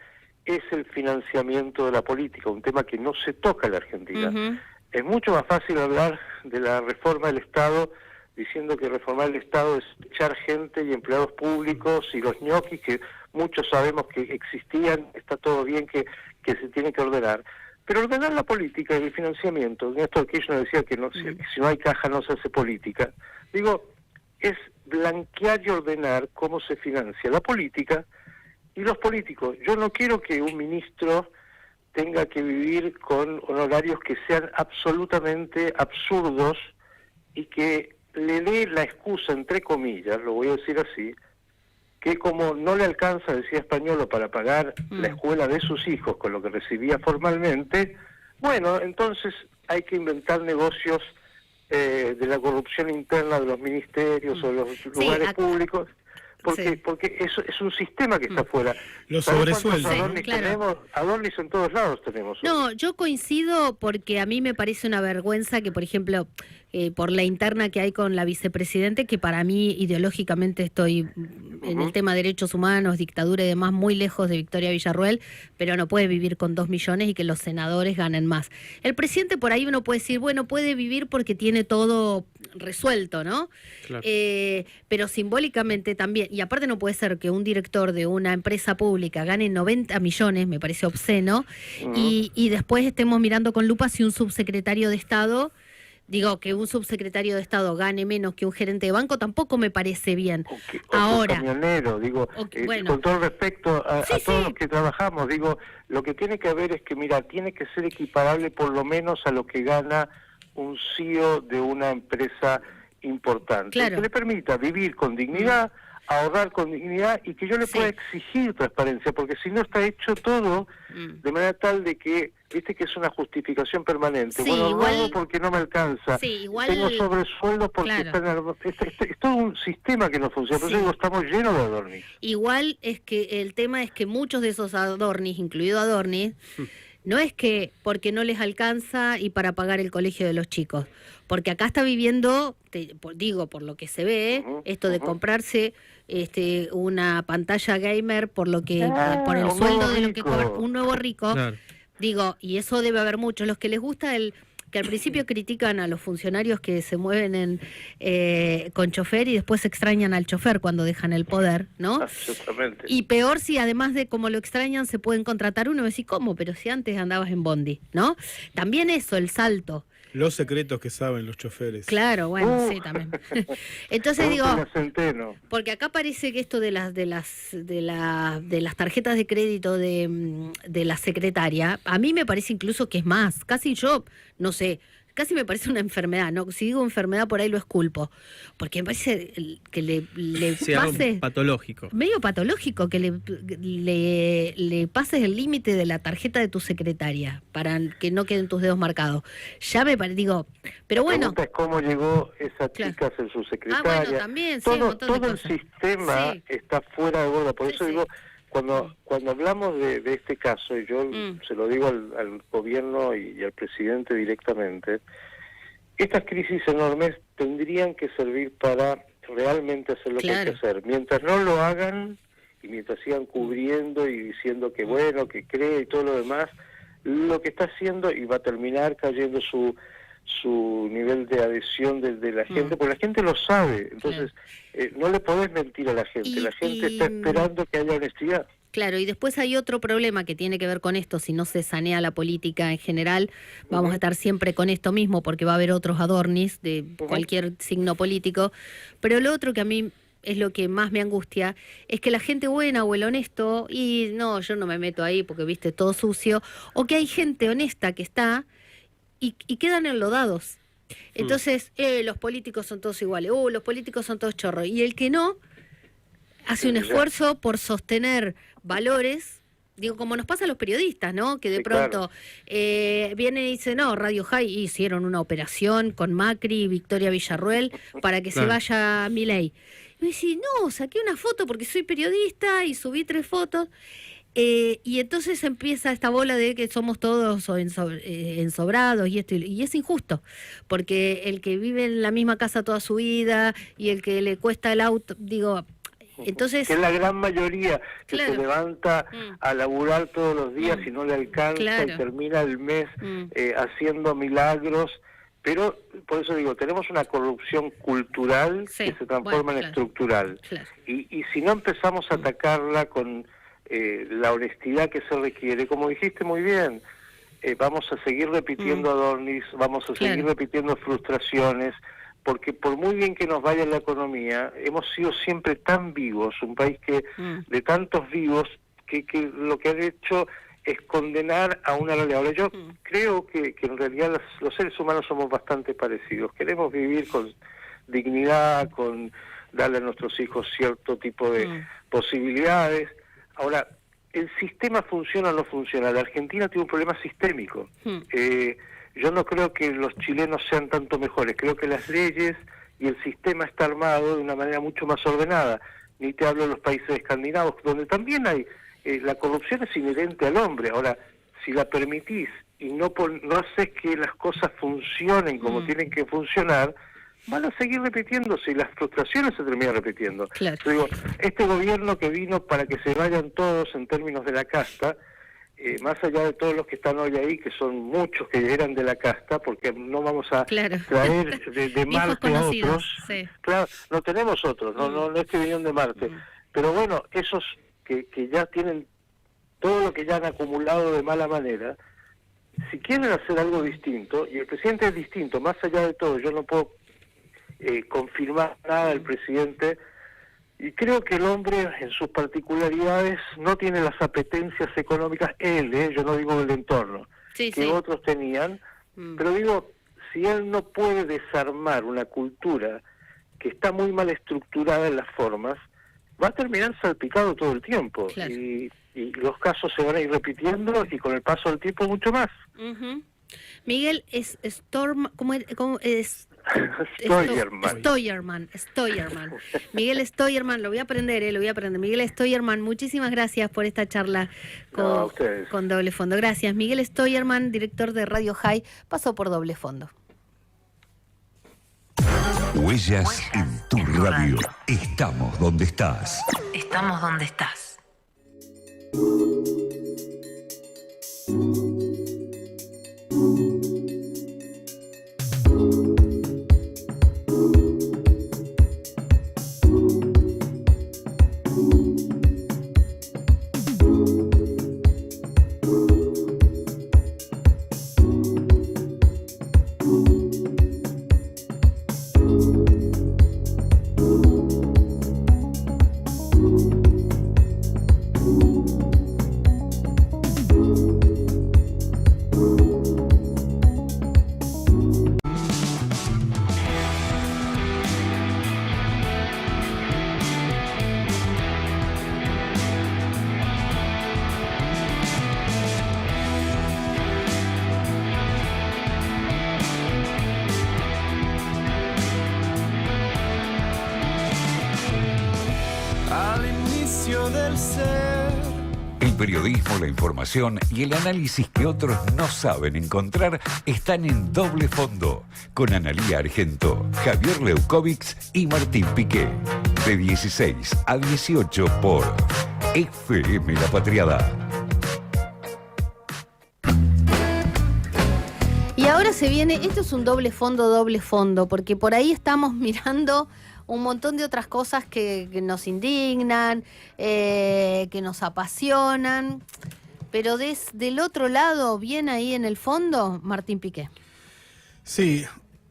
es el financiamiento de la política, un tema que no se toca en la Argentina. Ujú. Es mucho más fácil hablar de la reforma del Estado diciendo que reformar el Estado es echar gente y empleados públicos y los ñoquis que muchos sabemos que existían, está todo bien, que se tiene que ordenar. Pero ordenar la política y el financiamiento, Néstor Kirchner decía que no, si no hay caja no se hace política, digo, es blanquear y ordenar cómo se financia la política y los políticos. Yo no quiero que un ministro tenga que vivir con honorarios que sean absolutamente absurdos y que le dé la excusa, entre comillas, lo voy a decir así, que como no le alcanza, decía Spagnolo, para pagar la escuela de sus hijos con lo que recibía formalmente, bueno, entonces hay que inventar negocios de la corrupción interna de los ministerios o de los lugares públicos porque Sí. porque eso es un sistema que está afuera. Lo ¿Sabés sobresuelta. cuántos Sí, Adornis claro. tenemos? Adornis en todos lados tenemos. No, yo coincido porque a mí me parece una vergüenza que, por ejemplo, por la interna que hay con la vicepresidente, que para mí ideológicamente estoy en el tema de derechos humanos, dictadura y demás muy lejos de Victoria Villarruel, pero no puede vivir con 2 millones y que los senadores ganen más. El presidente por ahí uno puede decir, bueno, puede vivir porque tiene todo resuelto, ¿no? Claro. Pero simbólicamente también, y aparte no puede ser que un director de una empresa pública gane 90 millones, me parece obsceno, y después estemos mirando con lupa si un subsecretario de Estado, digo, que un subsecretario de Estado gane menos que un gerente de banco, tampoco me parece bien. O Ahora, camionero, digo, bueno. con todo respeto a Sí, todos sí. los que trabajamos, digo, lo que tiene que haber es que, mira, tiene que ser equiparable por lo menos a lo que gana un CEO de una empresa importante, Claro. que le permita vivir con dignidad, ahorrar con dignidad y que yo le Sí. pueda exigir transparencia, porque si no está hecho todo de manera tal de que, viste que es una justificación permanente. Sí, Bueno, igual- no hago porque no me alcanza. Sí, igual- Tengo sobresueldos porque Claro. están es todo un sistema que no funciona. Por eso Sí. digo, estamos llenos de Adornis. igual es que el tema es que muchos de esos Adornis, incluido Adornis, no es que porque no les alcanza y para pagar el colegio de los chicos, porque acá está viviendo, digo, por lo que se ve, esto de comprarse una pantalla gamer por lo que por el un sueldo nuevo de lo que rico. cobra un nuevo rico, Claro. digo, y eso debe haber muchos, los que les gusta que al principio critican a los funcionarios que se mueven con chofer y después extrañan al chofer cuando dejan el poder, ¿no? Absolutamente. Y peor si además de como lo extrañan se pueden contratar uno y decir, ¿cómo? Pero si antes andabas en Bondi, ¿no? También eso, el salto. Los secretos que saben los choferes. Claro, bueno, sí, también. Entonces digo, Pregúntale a Centeno. porque acá parece que esto de las tarjetas de crédito de la secretaria, a mí me parece incluso que es más, casi yo, no sé, casi me parece una enfermedad, ¿no? Si digo enfermedad por ahí lo esculpo, porque me parece que le Sí, algo pase patológico. medio patológico que le pases el límite de la tarjeta de tu secretaria para que no queden tus dedos marcados. Ya me digo, pero La bueno, pregunta es cómo llegó esa Claro. chica a ser su secretaria. Ah, bueno, también, sí, un montón de todo el cosas. sistema Sí. está fuera de borda. Por Sí, eso sí. digo, cuando hablamos de este caso, y yo se lo digo al gobierno y al presidente directamente, estas crisis enormes tendrían que servir para realmente hacer lo que hay Claro. que hacer. Mientras no lo hagan y mientras sigan cubriendo y diciendo que bueno, que cree y todo lo demás, lo que está haciendo y va a terminar cayendo su nivel de adhesión de la gente, porque la gente lo sabe. Entonces, no le podés mentir a la gente. La gente está esperando que haya honestidad. claro, y después hay otro problema que tiene que ver con esto, si no se sanea la política en general, vamos a estar siempre con esto mismo, porque va a haber otros Adornis de cualquier signo político, pero lo otro que a mí es lo que más me angustia, es que la gente buena o el honesto, y no, yo no me meto ahí porque viste todo sucio, o que hay gente honesta que está y quedan enlodados. Entonces, los políticos son todos iguales, los políticos son todos chorros, y el que no hace un esfuerzo por sostener valores, digo, como nos pasa a los periodistas, ¿no? Que de Sí, pronto vienen y dicen, no, Radio High hicieron una operación con Macri y Victoria Villarruel para que se Claro. vaya Milei. Y me dice, no, saqué una foto porque soy periodista y subí 3 fotos. Y entonces empieza esta bola de que somos todos ensobrados y esto, y es injusto, porque el que vive en la misma casa toda su vida y el que le cuesta el auto, digo, entonces... Que es la gran mayoría que Claro. se levanta a laburar todos los días y no le alcanza Claro. y termina el mes haciendo milagros. Pero, por eso digo, tenemos una corrupción cultural Sí, que se transforma bueno, en claro. estructural. Claro. Y si no empezamos a atacarla con la honestidad que se requiere, como dijiste muy bien, vamos a seguir repitiendo Adornis, vamos a seguir Claro. repitiendo frustraciones, porque por muy bien que nos vaya la economía, hemos sido siempre tan vivos, un país que de tantos vivos, que lo que han hecho es condenar a una realidad. Ahora, yo creo que en realidad los seres humanos somos bastante parecidos. Queremos vivir con dignidad, con darle a nuestros hijos cierto tipo de posibilidades. Ahora, ¿el sistema funciona o no funciona? La Argentina tiene un problema sistémico. Yo no creo que los chilenos sean tanto mejores. Creo que las leyes y el sistema está armado de una manera mucho más ordenada. ni te hablo de los países escandinavos, donde también hay, la corrupción es inherente al hombre. Ahora, si la permitís y no haces que las cosas funcionen como tienen que funcionar, van a seguir repitiéndose y las frustraciones se terminan repitiendo. Claro. Yo digo, este gobierno que vino para que se vayan todos en términos de la casta, más allá de todos los que están hoy ahí, que son muchos que eran de la casta, porque no vamos a traer de Marte a otros. Sí. Claro, no tenemos otros, no es que vinieron de Marte. Pero bueno, esos que ya tienen todo lo que ya han acumulado de mala manera, si quieren hacer algo distinto, y el presidente es distinto, más allá de todo, yo no puedo confirmar nada del presidente, y creo que el hombre en sus particularidades no tiene las apetencias económicas, yo no digo del entorno, que otros tenían, pero digo, si él no puede desarmar una cultura que está muy mal estructurada en las formas, va a terminar salpicado todo el tiempo, claro. y los casos se van a ir repitiendo, y con el paso del tiempo mucho más. Miguel, ¿cómo es? Steuermann. Miguel Steuermann, lo voy a aprender. Miguel Steuermann, muchísimas gracias por esta charla con Doble Fondo. Gracias. Miguel Steuermann, director de Radio High, pasó por Doble Fondo. Huellas en tu radio. Estamos donde estás. Estamos donde estás. El periodismo, la información y el análisis que otros no saben encontrar están en Doble Fondo, con Analía Argento, Javier Leukovics y Martín Piqué. De 16 a 18 por FM La Patriada. Y ahora se viene, esto es un doble fondo, porque por ahí estamos mirando un montón de otras cosas que nos indignan, que nos apasionan, pero del otro lado, bien ahí en el fondo, Martín Piqué. Sí,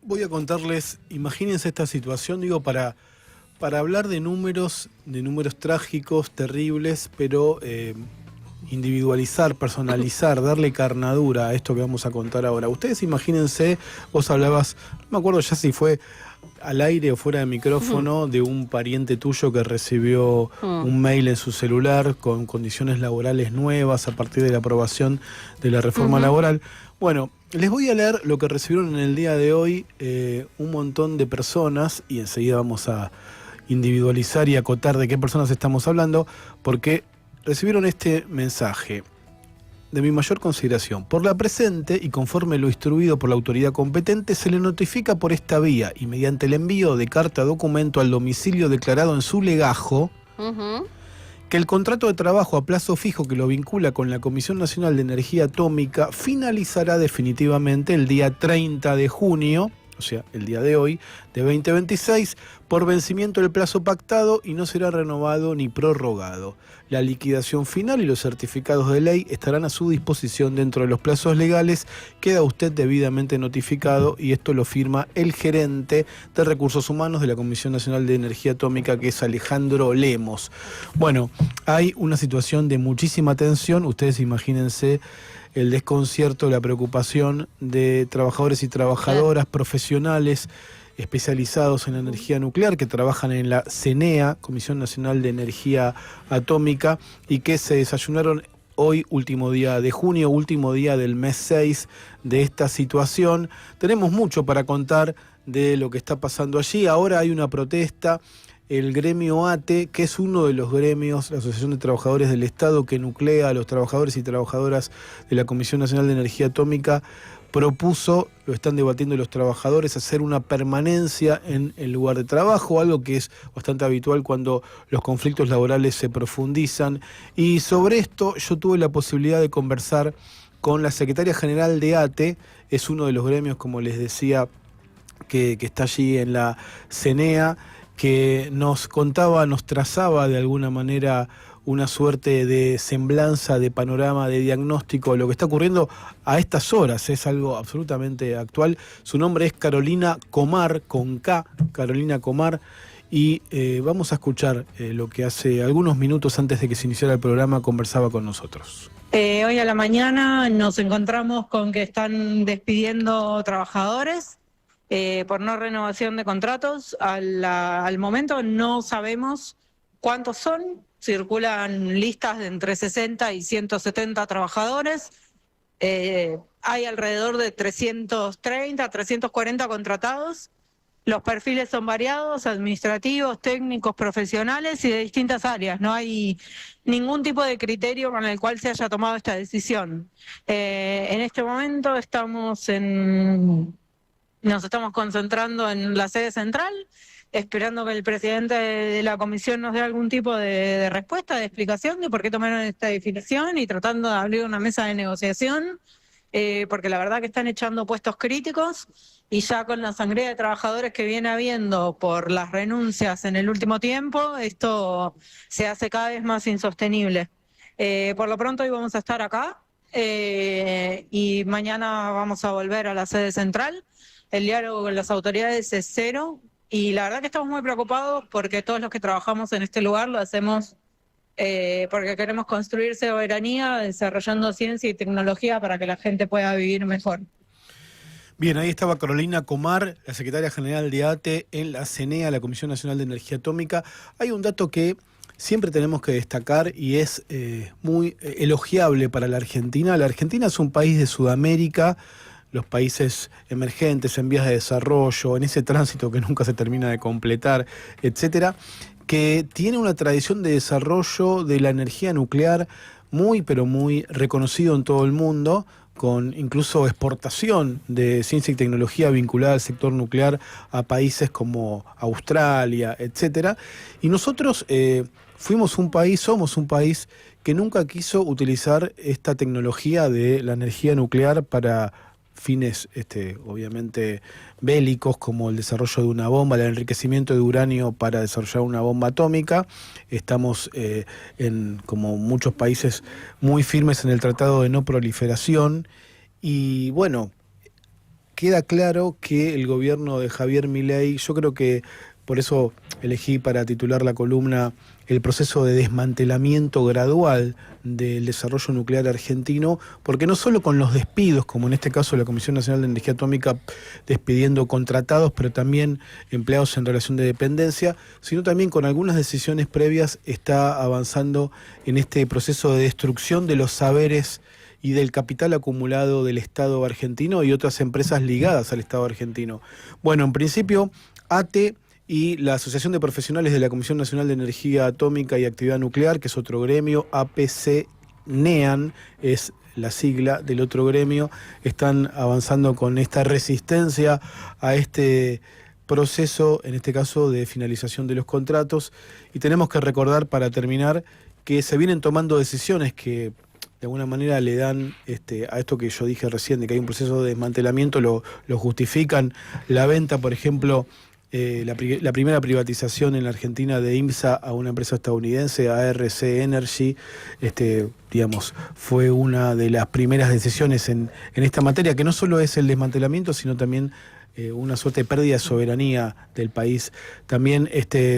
voy a contarles, imagínense esta situación, digo, para hablar de números trágicos, terribles, pero individualizar, personalizar, darle carnadura a esto que vamos a contar ahora. Ustedes imagínense, vos hablabas, no me acuerdo ya si fue al aire o fuera de micrófono, de un pariente tuyo que recibió un mail en su celular con condiciones laborales nuevas a partir de la aprobación de la reforma laboral. Bueno, les voy a leer lo que recibieron en el día de hoy un montón de personas, y enseguida vamos a individualizar y acotar de qué personas estamos hablando, porque recibieron este mensaje. De mi mayor consideración, por la presente y conforme lo instruido por la autoridad competente, se le notifica por esta vía y mediante el envío de carta documento al domicilio declarado en su legajo que el contrato de trabajo a plazo fijo que lo vincula con la Comisión Nacional de Energía Atómica finalizará definitivamente el día 30 de junio, o sea, el día de hoy, de 2026, por vencimiento del plazo pactado y no será renovado ni prorrogado. La liquidación final y los certificados de ley estarán a su disposición dentro de los plazos legales. Queda usted debidamente notificado, y esto lo firma el gerente de Recursos Humanos de la Comisión Nacional de Energía Atómica, que es Alejandro Lemos. Bueno, hay una situación de muchísima tensión. Ustedes imagínense el desconcierto, la preocupación de trabajadores y trabajadoras profesionales especializados en la energía nuclear, que trabajan en la CENEA, Comisión Nacional de Energía Atómica, y que se desayunaron hoy, último día de junio, último día del mes 6 de esta situación. Tenemos mucho para contar de lo que está pasando allí. Ahora hay una protesta el gremio ATE, que es uno de los gremios, la Asociación de Trabajadores del Estado, que nuclea a los trabajadores y trabajadoras de la Comisión Nacional de Energía Atómica, propuso, lo están debatiendo los trabajadores, hacer una permanencia en el lugar de trabajo, algo que es bastante habitual cuando los conflictos laborales se profundizan. Y sobre esto yo tuve la posibilidad de conversar con la secretaria general de ATE, es uno de los gremios, como les decía, que está allí en la CENEA, que nos contaba, nos trazaba de alguna manera una suerte de semblanza, de panorama, de diagnóstico de lo que está ocurriendo a estas horas. Es algo absolutamente actual. Su nombre es Carolina Comar, con K, Carolina Comar, y vamos a escuchar lo que hace algunos minutos antes de que se iniciara el programa conversaba con nosotros. Hoy a la mañana nos encontramos con que están despidiendo trabajadores por no renovación de contratos. Al momento no sabemos cuántos son. Circulan listas de entre 60 y 170 trabajadores. Hay alrededor de 330, 340 contratados. Los perfiles son variados, administrativos, técnicos, profesionales y de distintas áreas. No hay ningún tipo de criterio con el cual se haya tomado esta decisión. En este momento nos estamos concentrando en la sede central, esperando que el presidente de la comisión nos dé algún tipo de respuesta, de explicación de por qué tomaron esta definición y tratando de abrir una mesa de negociación, porque la verdad que están echando puestos críticos y ya con la sangría de trabajadores que viene habiendo por las renuncias en el último tiempo, esto se hace cada vez más insostenible. Por lo pronto hoy vamos a estar acá y mañana vamos a volver a la sede central. El diálogo con las autoridades es cero y la verdad que estamos muy preocupados porque todos los que trabajamos en este lugar lo hacemos porque queremos construir soberanía desarrollando ciencia y tecnología para que la gente pueda vivir mejor. Bien, ahí estaba Carolina Comar, la secretaria general de ATE en la CENEA, la Comisión Nacional de Energía Atómica. Hay un dato que siempre tenemos que destacar y es muy elogiable para la Argentina. La Argentina es un país de Sudamérica, los países emergentes, en vías de desarrollo, en ese tránsito que nunca se termina de completar, etcétera, que tiene una tradición de desarrollo de la energía nuclear muy, pero muy reconocido en todo el mundo, con incluso exportación de ciencia y tecnología vinculada al sector nuclear a países como Australia, etcétera. Y nosotros somos un país que nunca quiso utilizar esta tecnología de la energía nuclear para fines obviamente bélicos, como el desarrollo de una bomba, el enriquecimiento de uranio para desarrollar una bomba atómica. Estamos como muchos países muy firmes en el Tratado de No Proliferación y bueno, queda claro que el gobierno de Javier Milei, yo creo que por eso elegí para titular la columna el proceso de desmantelamiento gradual del desarrollo nuclear argentino, porque no solo con los despidos, como en este caso la Comisión Nacional de Energía Atómica despidiendo contratados, pero también empleados en relación de dependencia, sino también con algunas decisiones previas está avanzando en este proceso de destrucción de los saberes y del capital acumulado del Estado argentino y otras empresas ligadas al Estado argentino. Bueno, en principio, ATE y la Asociación de Profesionales de la Comisión Nacional de Energía Atómica y Actividad Nuclear, que es otro gremio, APC-NEAN, es la sigla del otro gremio, están avanzando con esta resistencia a este proceso, en este caso de finalización de los contratos. Y tenemos que recordar, para terminar, que se vienen tomando decisiones que de alguna manera le dan a esto que yo dije recién, de que hay un proceso de desmantelamiento, lo justifican. La venta, por ejemplo, la primera privatización en la Argentina de IMSA a una empresa estadounidense, ARC Energy, fue una de las primeras decisiones en esta materia, que no solo es el desmantelamiento, sino también una suerte de pérdida de soberanía del país. También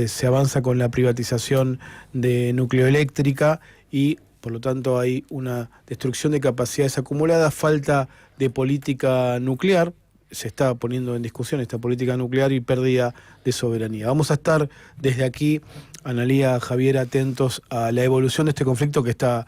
se avanza con la privatización de Nucleoeléctrica y por lo tanto hay una destrucción de capacidades acumuladas, falta de política nuclear. Se está poniendo en discusión esta política nuclear y pérdida de soberanía. Vamos a estar desde aquí Analía, Javier, atentos a la evolución de este conflicto que está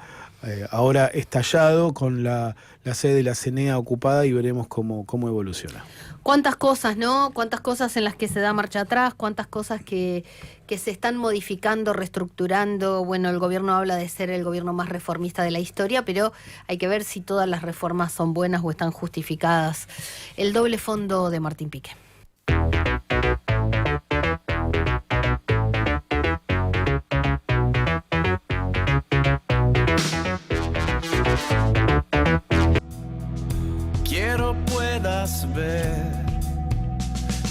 ahora estallado con la sede de la CENEA ocupada y veremos cómo evoluciona. Cuántas cosas, ¿no? Cuántas cosas en las que se da marcha atrás, cuántas cosas que se están modificando, reestructurando. Bueno, el gobierno habla de ser el gobierno más reformista de la historia, pero hay que ver si todas las reformas son buenas o están justificadas. El doble fondo de Martín Pique. Quiero puedas ver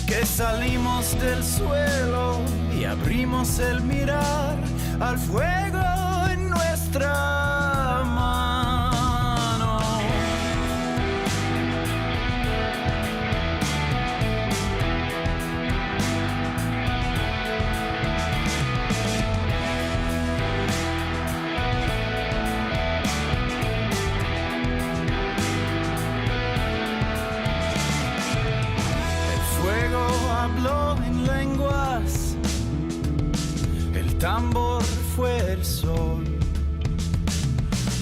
que salimos del suelo y abrimos el mirar al fuego en nuestra mano. Habló en lenguas, el tambor fue el sol.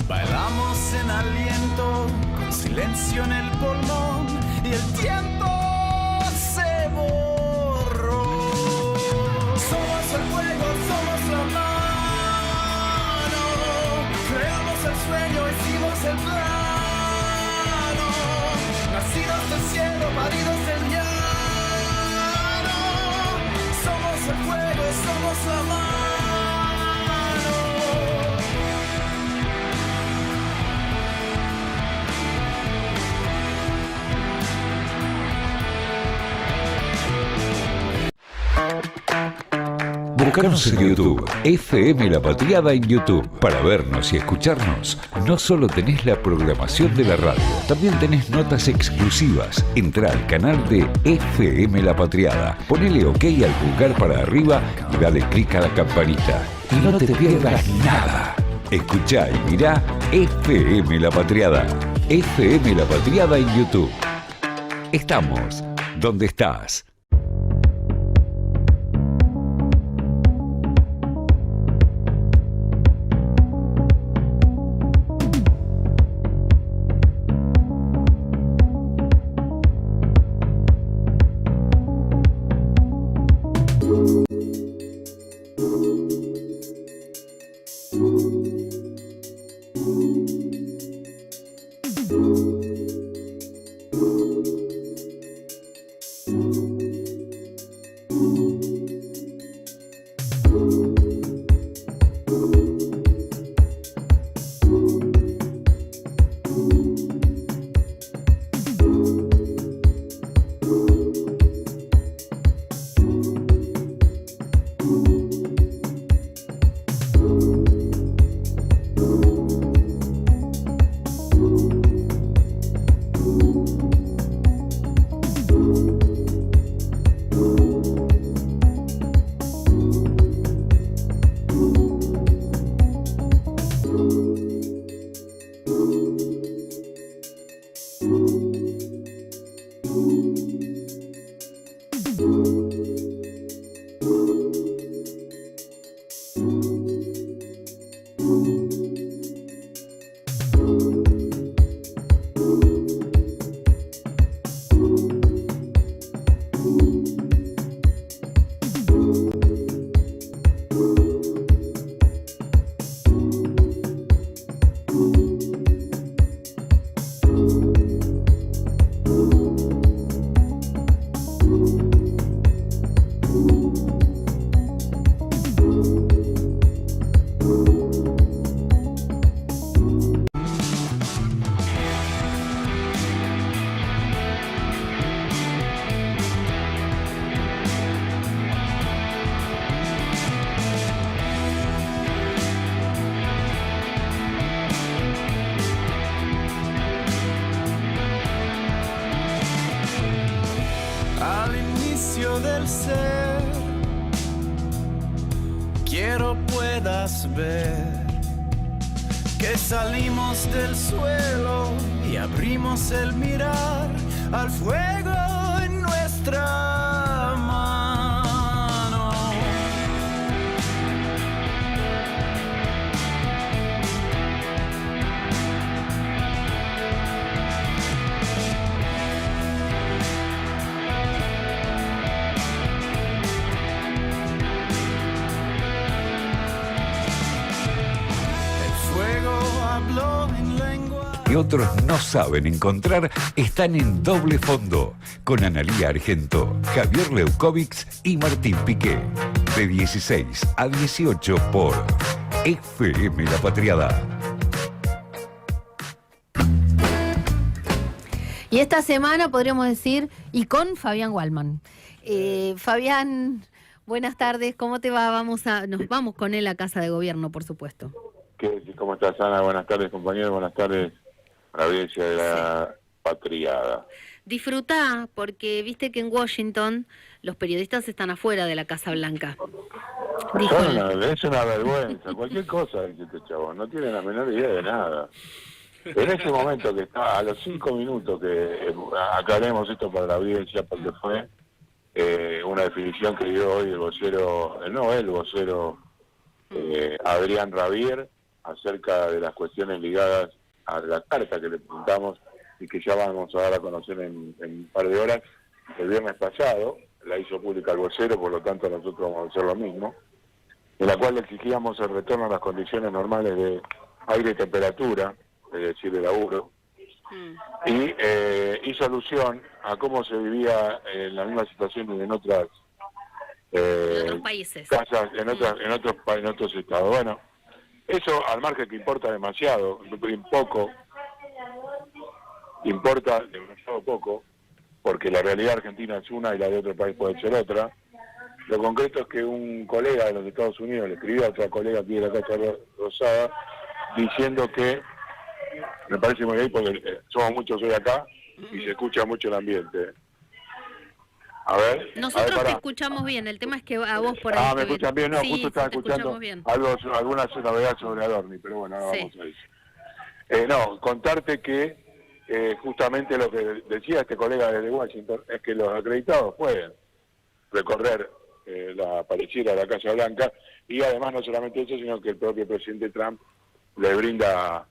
Bailamos en aliento, con silencio en el pulmón, y el tiempo se borró. Somos el fuego, somos la mano, creamos el sueño, hicimos el plano, nacidos del cielo, paridos del llano. Somos el fuego, somos la mano. Búscanos en YouTube, FM La Patriada en YouTube. Para vernos y escucharnos, no solo tenés la programación de la radio, también tenés notas exclusivas. Entrá al canal de FM La Patriada, ponele OK al pulgar para arriba y dale clic a la campanita. Y no te pierdas nada. Escuchá y mirá FM La Patriada. FM La Patriada en YouTube. Estamos donde estás. Del ser, quiero puedas ver que salimos del suelo y abrimos el mirar al fuego en nuestra mano. hablo en lengua. Que otros no saben encontrar están en Doble Fondo, con Analía Argento, Javier Leukovics y Martín Piqué. De 16 a 18 por FM La Patriada. Y esta semana podríamos decir, y con Fabián Wallman. Fabián, buenas tardes, ¿cómo te va? Nos vamos con él a Casa de Gobierno, por supuesto. ¿Cómo estás, Ana? Buenas tardes, compañeros. Buenas tardes a la audiencia de la Patriada. Disfrutá, porque viste que en Washington los periodistas están afuera de la Casa Blanca. Es una vergüenza, cualquier cosa, dice este chavo. No tiene la menor idea de nada. En ese momento que está, a los 5 minutos que aclaremos esto para la audiencia, porque fue una definición que dio hoy el vocero Adrián Rabier, acerca de las cuestiones ligadas a la carta que le presentamos y que ya vamos a dar a conocer en un par de horas. El viernes pasado la hizo pública el vocero, por lo tanto nosotros vamos a hacer lo mismo, en la cual exigíamos el retorno a las condiciones normales de aire y temperatura, es decir, de laburo, y solución a cómo se vivía en la misma situación y en otras países, casas, en otros estados. Bueno, eso al margen que importa demasiado, importa demasiado poco, porque la realidad argentina es una y la de otro país puede ser otra. Lo concreto es que un colega de los Estados Unidos le escribió a otra colega aquí de la Casa Rosada diciendo que, me parece muy bien porque somos muchos hoy acá y se escucha mucho el ambiente. A ver. Nosotros te escuchamos bien, el tema es que a vos por ahí. ¿me escuchan bien? No, sí, justo estaba escuchando alguna novedad sobre Adorni, pero bueno, ahora vamos a eso. Contarte que justamente lo que decía este colega desde Washington es que los acreditados pueden recorrer la pareciera de la Casa Blanca, y además no solamente eso, sino que el propio presidente Trump le brinda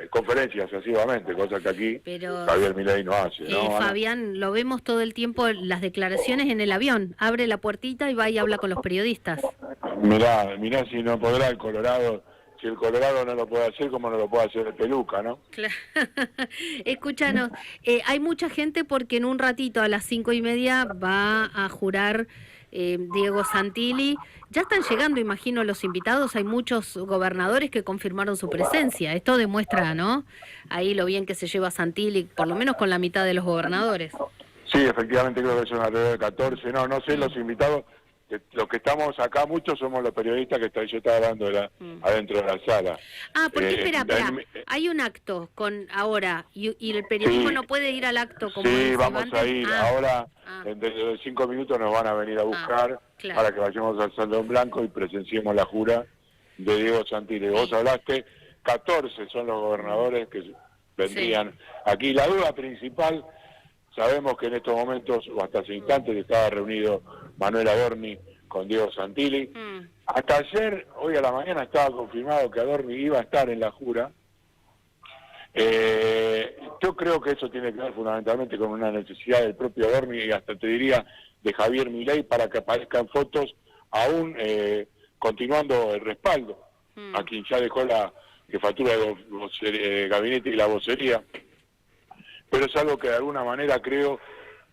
conferencias masivamente, cosa que aquí Javier Milei no hace, ¿no? Fabián, lo vemos todo el tiempo, las declaraciones en el avión, abre la puertita y va y habla con los periodistas. Mirá si no podrá el Colorado, si el Colorado no lo puede hacer, como no lo puede hacer el Peluca, ¿no? Claro. Escúchanos, hay mucha gente porque en un ratito a las 5:30 va a jurar Diego Santilli. Ya están llegando, imagino, los invitados. Hay muchos gobernadores que confirmaron su presencia. Esto demuestra, ¿no? Ahí lo bien que se lleva Santilli, por lo menos con la mitad de los gobernadores. Sí, efectivamente creo que son alrededor de 14. No sé los invitados. Los que estamos acá, muchos somos los periodistas que yo estaba hablando adentro de la sala. Porque espera, hay un acto y el periodismo no puede ir al acto como vamos a ir. Ahora, dentro de 5 minutos nos van a venir a buscar para que vayamos al Salón Blanco y presenciemos la jura de Diego Santilli. Vos hablaste, 14 son los gobernadores que vendrían aquí. La duda principal, sabemos que en estos momentos, o hasta hace instantes, estaba reunido Manuel Adorni con Diego Santilli. Hasta ayer, hoy a la mañana, estaba confirmado que Adorni iba a estar en la jura. Yo creo que eso tiene que ver fundamentalmente con una necesidad del propio Adorni y hasta te diría de Javier Milei para que aparezcan fotos, aún continuando el respaldo a quien ya dejó la jefatura de gabinete y la vocería. Pero es algo que de alguna manera creo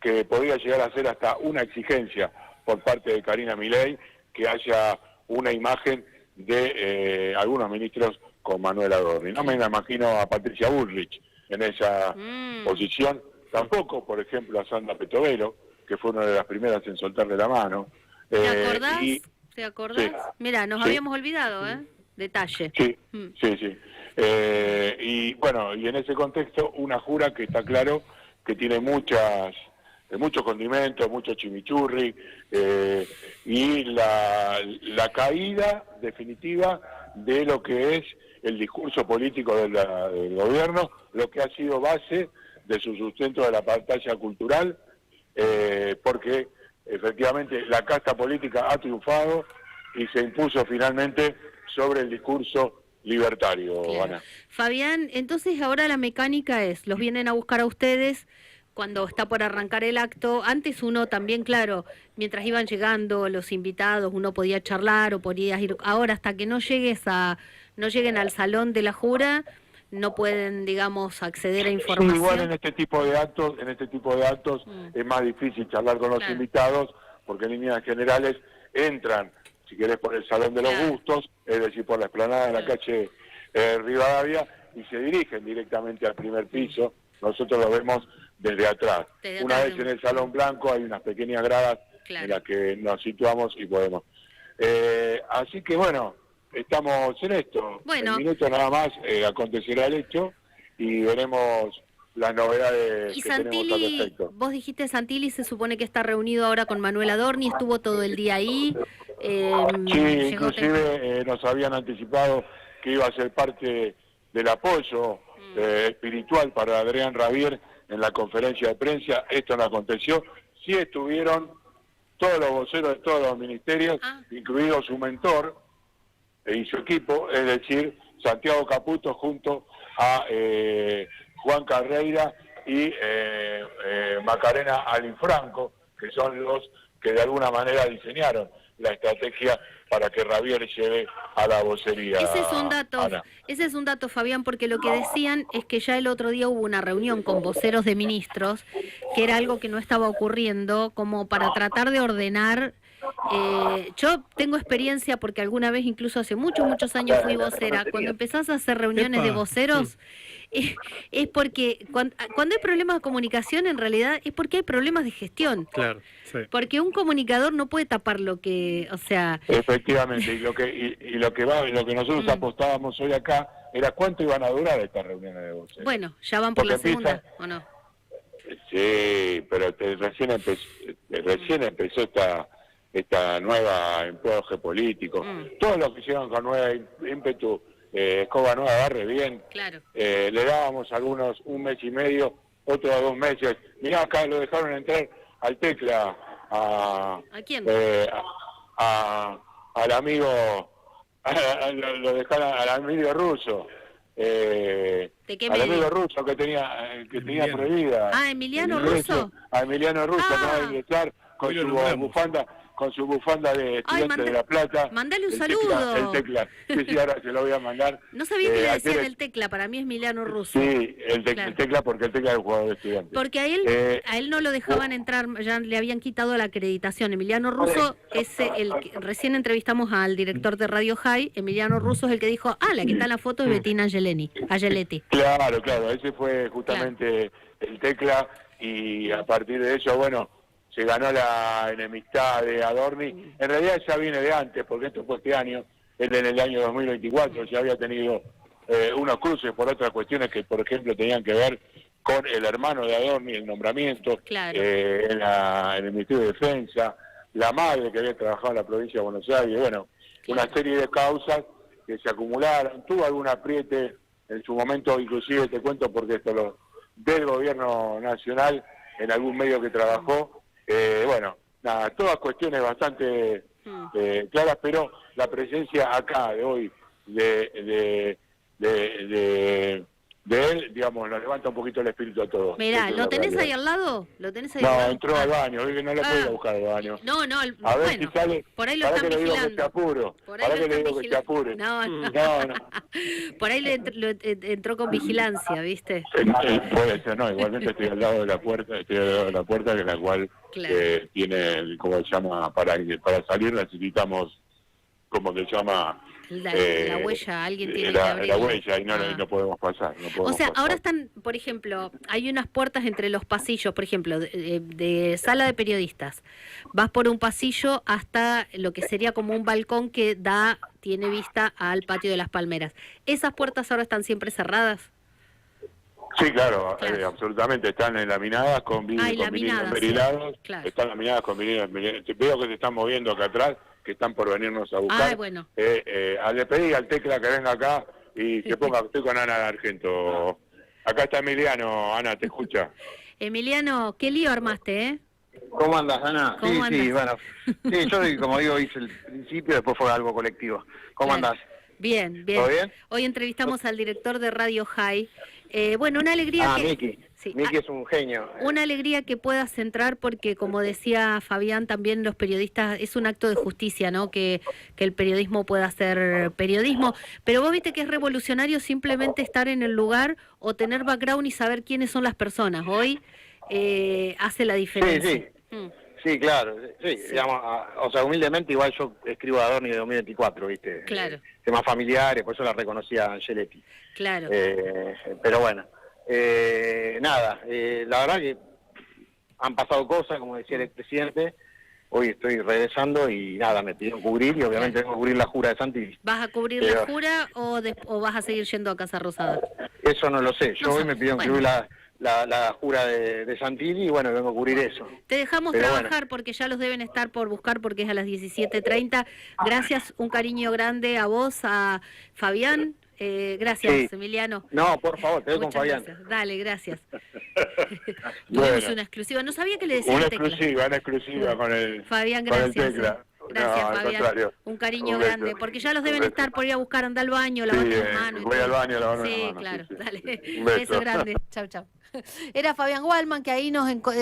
que podría llegar a ser hasta una exigencia por parte de Karina Milei, que haya una imagen de algunos ministros con Manuel Adorni. No me imagino a Patricia Bullrich en esa posición, tampoco, por ejemplo, a Sandra Petovelo, que fue una de las primeras en soltarle la mano. ¿Te acordás? ¿Te acordás? Sí. Mira, nos habíamos olvidado, Detalle. Sí. Y bueno, y en ese contexto, una jura que está claro que tiene muchos condimentos, mucho chimichurri, y la caída definitiva de lo que es el discurso político del gobierno, lo que ha sido base de su sustento de la pantalla cultural, porque efectivamente la casta política ha triunfado y se impuso finalmente sobre el discurso libertario, Ana. Fabián, entonces ahora la mecánica es, los vienen a buscar a ustedes cuando está por arrancar el acto. Antes uno también, claro, mientras iban llegando los invitados, uno podía charlar o podías ir. Ahora, hasta que no llegues a no lleguen al salón de la jura, no pueden, digamos, acceder a Sí, información. igual en este tipo de actos, es más difícil charlar con los Claro. invitados, porque en líneas generales entran, si querés, por el Salón de los Claro. Gustos, es decir, por la explanada de la Claro. calle Rivadavia, y se dirigen directamente al primer piso. Nosotros lo vemos desde atrás. Desde Una atrás vez en el Salón Blanco hay unas pequeñas gradas Claro. en las que nos situamos y podemos. Así que bueno, estamos en esto. Bueno. En minutos nada más acontecerá el hecho y veremos las novedades Y que tenemos al Santilli, respecto. vos dijiste Santilli se supone que está reunido ahora con Manuel Adorni, estuvo todo el día ahí. Sí, llegó inclusive nos habían anticipado que iba a ser parte del apoyo espiritual para Adrián Ravier en la conferencia de prensa. Esto no aconteció. Sí estuvieron todos los voceros de todos los ministerios, incluido su mentor y su equipo, es decir, Santiago Caputo junto a Juan Carreira y Macarena Alinfranco, que son los que de alguna manera diseñaron la estrategia para que Ravier lleve a la vocería. Ese es un dato, Fabián, porque lo que decían es que ya el otro día hubo una reunión con voceros de ministros, que era algo que no estaba ocurriendo, como para tratar de ordenar. Yo tengo experiencia porque alguna vez, incluso hace muchos años fui vocera. Cuando empezás a hacer reuniones de voceros, es porque cuando hay problemas de comunicación, en realidad es porque hay problemas de gestión. Claro, sí. Porque un comunicador no puede tapar lo que, o sea... Efectivamente, y lo que nosotros apostábamos hoy acá era cuánto iban a durar estas reuniones de voceros. Bueno, ya van por Porque la segunda, empieza- ¿o no? Sí, pero recién empezó esta nueva empuje político. Todos los que llegan con nueva ímpetu, escoba nueva, barre bien. Claro. Le dábamos algunos 1 mes y medio, otros 2 meses. Mirá, acá lo dejaron entrar al Tecla ¿A quién? al amigo, lo dejaron al amigo ruso. ¿De qué al medio? amigo ruso que tenía prohibida. Ah, Emiliano el ingreso. Russo. A Emiliano Russo acaba de ingresar con Hoy lo su nombramos. bufanda de estudiante de La Plata. Mandale un El saludo. El Tecla. Sí, ahora se lo voy a mandar. No sabía que le decían ayer- el Tecla, para mí es Emiliano Russo. Sí, el Claro. Tecla, porque el Tecla es el jugador de estudiante. Porque a él no lo dejaban entrar, ya le habían quitado la acreditación. Emiliano Russo es el que recién entrevistamos al director de Radio High. Emiliano Russo es el que dijo, la que está en la foto es Bettina Angeletti. Claro, ese fue justamente el Tecla y a partir de eso, bueno, se ganó la enemistad de Adorni. En realidad ya viene de antes, porque esto fue este año, él en el año 2024 ya había tenido unos cruces por otras cuestiones que, por ejemplo, tenían que ver con el hermano de Adorni, el nombramiento Claro. en el Ministerio de Defensa, la madre que había trabajado en la provincia de Buenos Aires, bueno, una serie de causas que se acumularon, tuvo algún apriete en su momento, inclusive te cuento porque esto del gobierno nacional, en algún medio que trabajó, bueno, nada, todas cuestiones bastante claras, pero la presencia acá de hoy de él, digamos, nos levanta un poquito el espíritu a todos. Mirá, Esa es ¿lo la tenés realidad. ahí al lado? ¿Lo tenés ahí al No, lado? entró al baño, hoy no lo puedo ir a buscar al baño. No, A ver bueno, si sale. por ahí lo para están que le digo que se vigilando. apuro. Por ahí Para lo que le están digo que se apure. vigilando. No. No. Por ahí entró con vigilancia, ¿viste? Puede ser, no, igualmente estoy al lado de la puerta, que es la cual Claro. tiene, como se llama, para salir necesitamos, como se llama, La huella, alguien tiene que la abrirla. huella y no podemos pasar. No O podemos sea, pasar. ahora están, por ejemplo, hay unas puertas entre los pasillos, por ejemplo, de sala de periodistas. Vas por un pasillo hasta lo que sería como un balcón que tiene vista al patio de las palmeras. ¿Esas puertas ahora están siempre cerradas? Sí, claro, Claro. absolutamente. Están laminadas con vidrios laminadas, esmerilados. claro. Están laminadas con vidrios esmerilados. Veo que se están moviendo acá atrás, que están por venirnos a buscar. Bueno. Le pedí al Tecla que venga acá y se ponga. Estoy con Ana de Argento. Acá está Emiliano. Ana, ¿te escucha? Emiliano, qué lío armaste, ¿eh? ¿Cómo andas, Ana? ¿Cómo Sí, andas? bueno. Sí, yo como digo hice el principio, después fue algo colectivo. ¿Cómo Claro. andás? Bien, bien. ¿Todo bien? Hoy entrevistamos al director de Radio High. Bueno, una alegría que... Miki. Sí, Miki es un genio. una alegría que puedas entrar porque, como decía Fabián, también los periodistas, es un acto de justicia, ¿no? Que el periodismo pueda hacer periodismo. Pero vos viste que es revolucionario simplemente estar en el lugar o tener background y saber quiénes son las personas. Hoy hace la diferencia. Sí, claro. Sí, digamos, o sea, humildemente igual yo escribo a Adorni de 2024, ¿viste? Claro. Temas familiares, por eso la reconocía a Angeletti. Claro. Pero bueno, nada, la verdad que han pasado cosas, como decía el expresidente. Hoy estoy regresando y nada, me pidieron cubrir y obviamente tengo que cubrir la jura de Santilli. ¿Vas a cubrir la jura o vas a seguir yendo a Casa Rosada? Eso no lo sé. Yo No hoy sabes. me pidieron cubrir la jura de Santilli y bueno, vengo a cubrir eso. Te dejamos Pero trabajar bueno. porque ya los deben estar por buscar porque es a las 17:30. Gracias, un cariño grande a vos, a Fabián. Gracias, Sí. Emiliano. No, por favor, te doy con Muchas Fabián. gracias. Dale, gracias. Bueno. Tuvimos una exclusiva. No sabía que le decían Una Tecla. exclusiva con el Fabián, con el gracias. Tecla. Gracias, No, al Fabián. contrario. Un cariño Un beso. grande, porque ya los deben Un beso. estar por ir a buscar, andar al baño, lavar Sí, las manos. y voy todo. al baño a lavarme Sí, las manos, claro, sí, sí. dale. Un beso. Beso grande. Chau, chau. Era Fabián Wallman, que ahí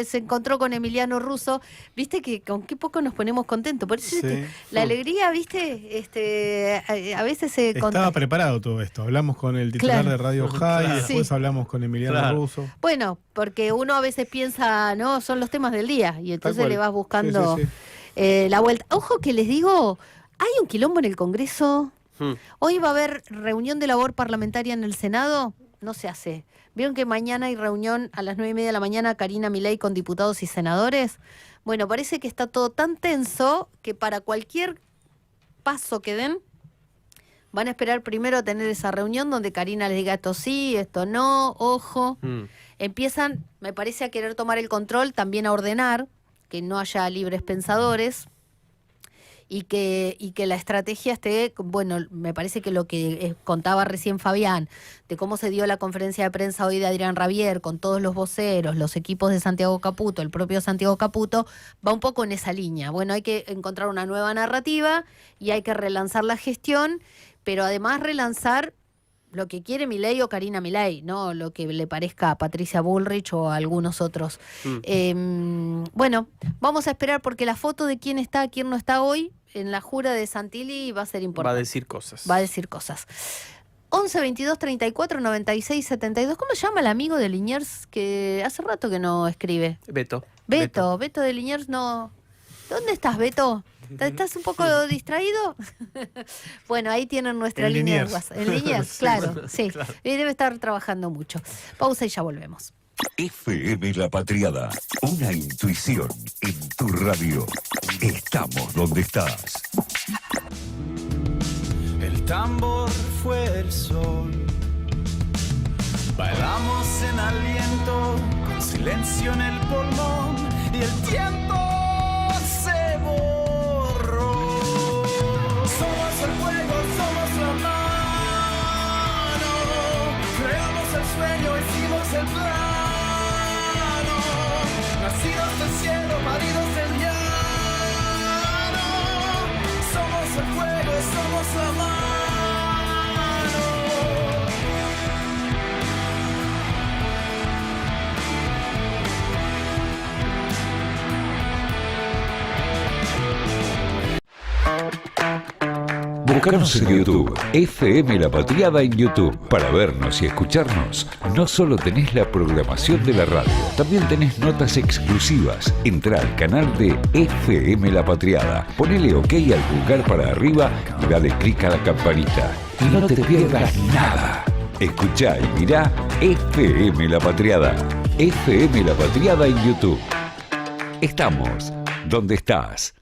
se encontró con Emiliano Russo. Viste que con qué poco nos ponemos contentos. Por eso Sí. la alegría, viste, a veces se Estaba preparado todo esto. Hablamos con el titular Claro. de Radio High, Claro. después Sí. hablamos con Emiliano Claro. Russo. Bueno, porque uno a veces piensa, no, son los temas del día, y entonces cual. le vas buscando Sí, sí, sí. la vuelta. Ojo que les digo, hay un quilombo en el Congreso. Hoy va a haber reunión de labor parlamentaria en el Senado, no se hace. ¿Vieron que mañana hay reunión a las 9:30 de la mañana, Karina Milei con diputados y senadores? Bueno, parece que está todo tan tenso que para cualquier paso que den, van a esperar primero a tener esa reunión donde Karina les diga esto sí, esto no, ojo. Empiezan, me parece, a querer tomar el control, también a ordenar que no haya libres pensadores y que la estrategia esté, bueno, me parece que lo que contaba recién Fabián, de cómo se dio la conferencia de prensa hoy de Adrián Rabier, con todos los voceros, los equipos de Santiago Caputo, el propio Santiago Caputo, va un poco en esa línea. Bueno, hay que encontrar una nueva narrativa y hay que relanzar la gestión, pero además relanzar lo que quiere Milei o Karina Milei, no lo que le parezca a Patricia Bullrich o a algunos otros. Bueno, vamos a esperar porque la foto de quién está, quién no está hoy en la jura de Santilli va a ser importante. Va a decir cosas. Va a decir cosas. 11 22 34 96 72. ¿Cómo se llama el amigo de Liniers que hace rato que no escribe? Beto. Beto de Liniers no. ¿Dónde estás, Beto? ¿Estás un poco distraído? Bueno, ahí tienen nuestra En línea de Liniers. WhatsApp. En Liniers, Sí, claro, sí. Y debe estar trabajando mucho. Pausa y ya volvemos. FM La Patriada, una intuición en tu radio. Estamos donde estás. El tambor fue el sol. Bailamos en aliento, con silencio en el pulmón, y el tiempo se borró. Somos el fuego, somos la mano. Creamos el sueño, hicimos el plano. Nacidos del cielo, paridos del llano. Somos el fuego, somos la mano. Búscanos en YouTube, FM La Patriada en YouTube. Para vernos y escucharnos, no solo tenés la programación de la radio, también tenés notas exclusivas. Entrá al canal de FM La Patriada, ponele OK al pulgar para arriba y dale clic a la campanita. Y no te pierdas nada. Escuchá y mirá FM La Patriada. FM La Patriada en YouTube. Estamos donde estás.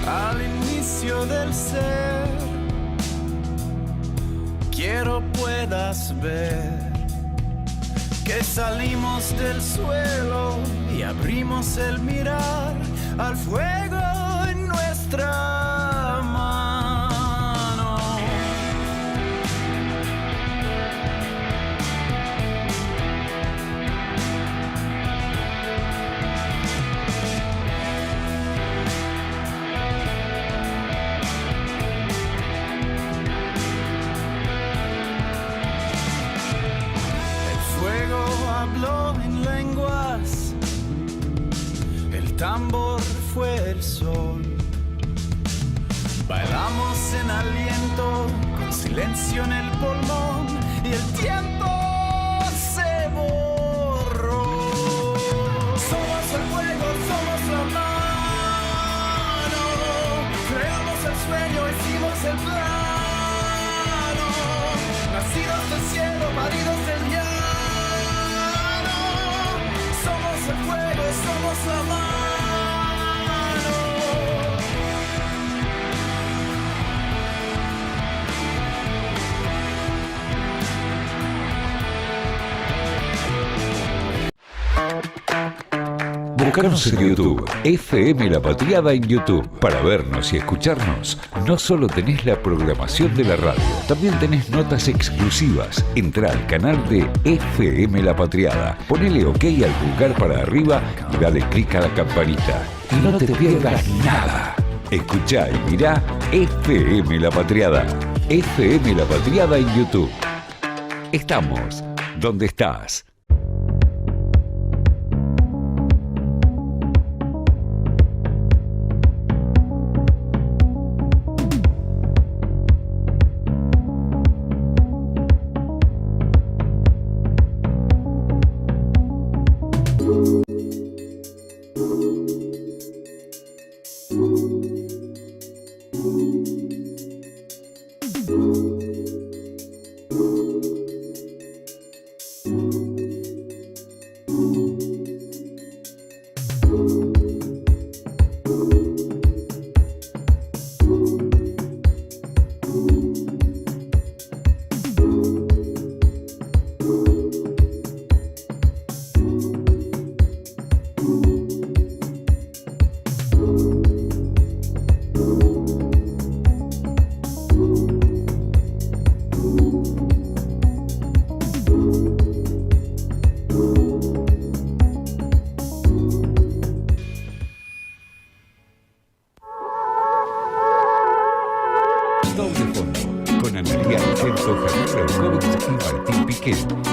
Al inicio del ser, quiero puedas ver que salimos del suelo y abrimos el mirar al fuego en nuestra mano. Habló en lenguas, el tambor fue el sol. Bailamos en aliento, con silencio en el pulmón, y el tiempo se borró. Somos el fuego, somos la mano, creamos el sueño, hicimos el plano, nacidos del cielo, paridos del llano. Somos el fuego, somos la mano. Búscanos en YouTube, FM La Patriada en YouTube. Para vernos y escucharnos, no solo tenés la programación de la radio, también tenés notas exclusivas. Entrá al canal de FM La Patriada, ponele OK al pulgar para arriba y dale clic a la campanita. Y no te pierdas nada. Escuchá y mirá FM La Patriada. FM La Patriada en YouTube. Estamos donde estás.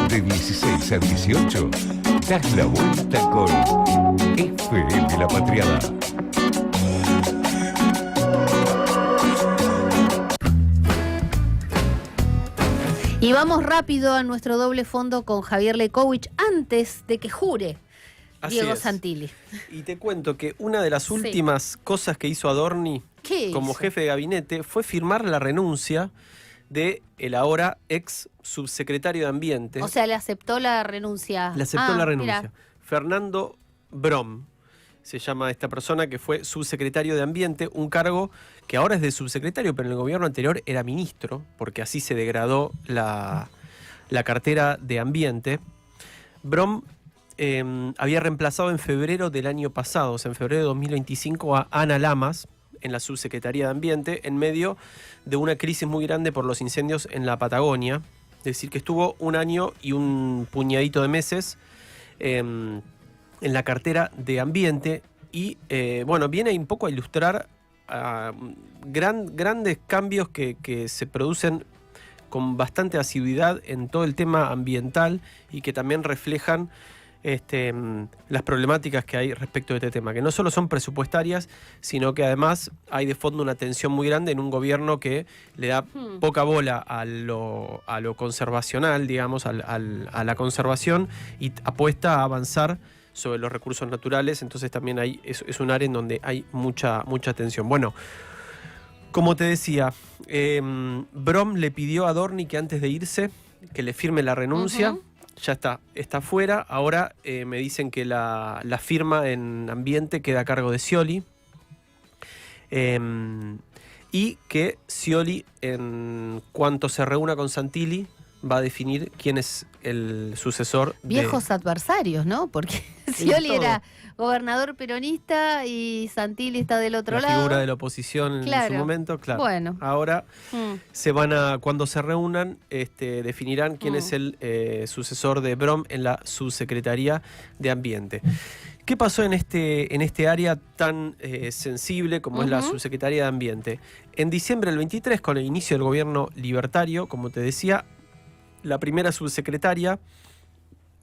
De 16 a 18, das la vuelta con FM La Patriada. Y vamos rápido a nuestro doble fondo con Javier Lekowicz antes de que jure Diego Santilli. Y te cuento que una de las últimas cosas que hizo Adorni como jefe de gabinete fue firmar la renuncia de el ahora ex subsecretario de Ambiente. O sea, le aceptó la renuncia. Le aceptó la renuncia. Mirá. Fernando Brom se llama esta persona, que fue subsecretario de Ambiente, un cargo que ahora es de subsecretario, pero en el gobierno anterior era ministro, porque así se degradó la cartera de Ambiente. Brom había reemplazado en febrero del año pasado, o sea, en febrero de 2025, a Ana Lamas en la subsecretaría de Ambiente, en medio de una crisis muy grande por los incendios en la Patagonia. Es decir, que estuvo 1 año y un puñadito de meses en la cartera de Ambiente y, bueno, viene un poco a ilustrar grandes cambios que se producen con bastante asiduidad en todo el tema ambiental y que también reflejan las problemáticas que hay respecto de este tema, que no solo son presupuestarias, sino que además hay de fondo una tensión muy grande en un gobierno que le da poca bola a lo conservacional, digamos, a la conservación, y apuesta a avanzar sobre los recursos naturales. Entonces también es un área en donde hay mucha tensión. Bueno, como te decía, Brom le pidió a Dorni que antes de irse, que le firme la renuncia. Ya está fuera. Ahora me dicen que la firma en Ambiente queda a cargo de Scioli. Y que Scioli, en cuanto se reúna con Santilli, va a definir quién es el sucesor. Viejos adversarios, ¿no? Porque Scioli era gobernador peronista y Santilli está del otro lado. La figura de la oposición en su momento, claro. Bueno. Ahora cuando se reúnan, definirán quién es el sucesor de Brom en la subsecretaría de Ambiente. ¿Qué pasó en este área tan sensible como es la subsecretaría de Ambiente? En diciembre del 23, con el inicio del gobierno libertario, como te decía, la primera subsecretaria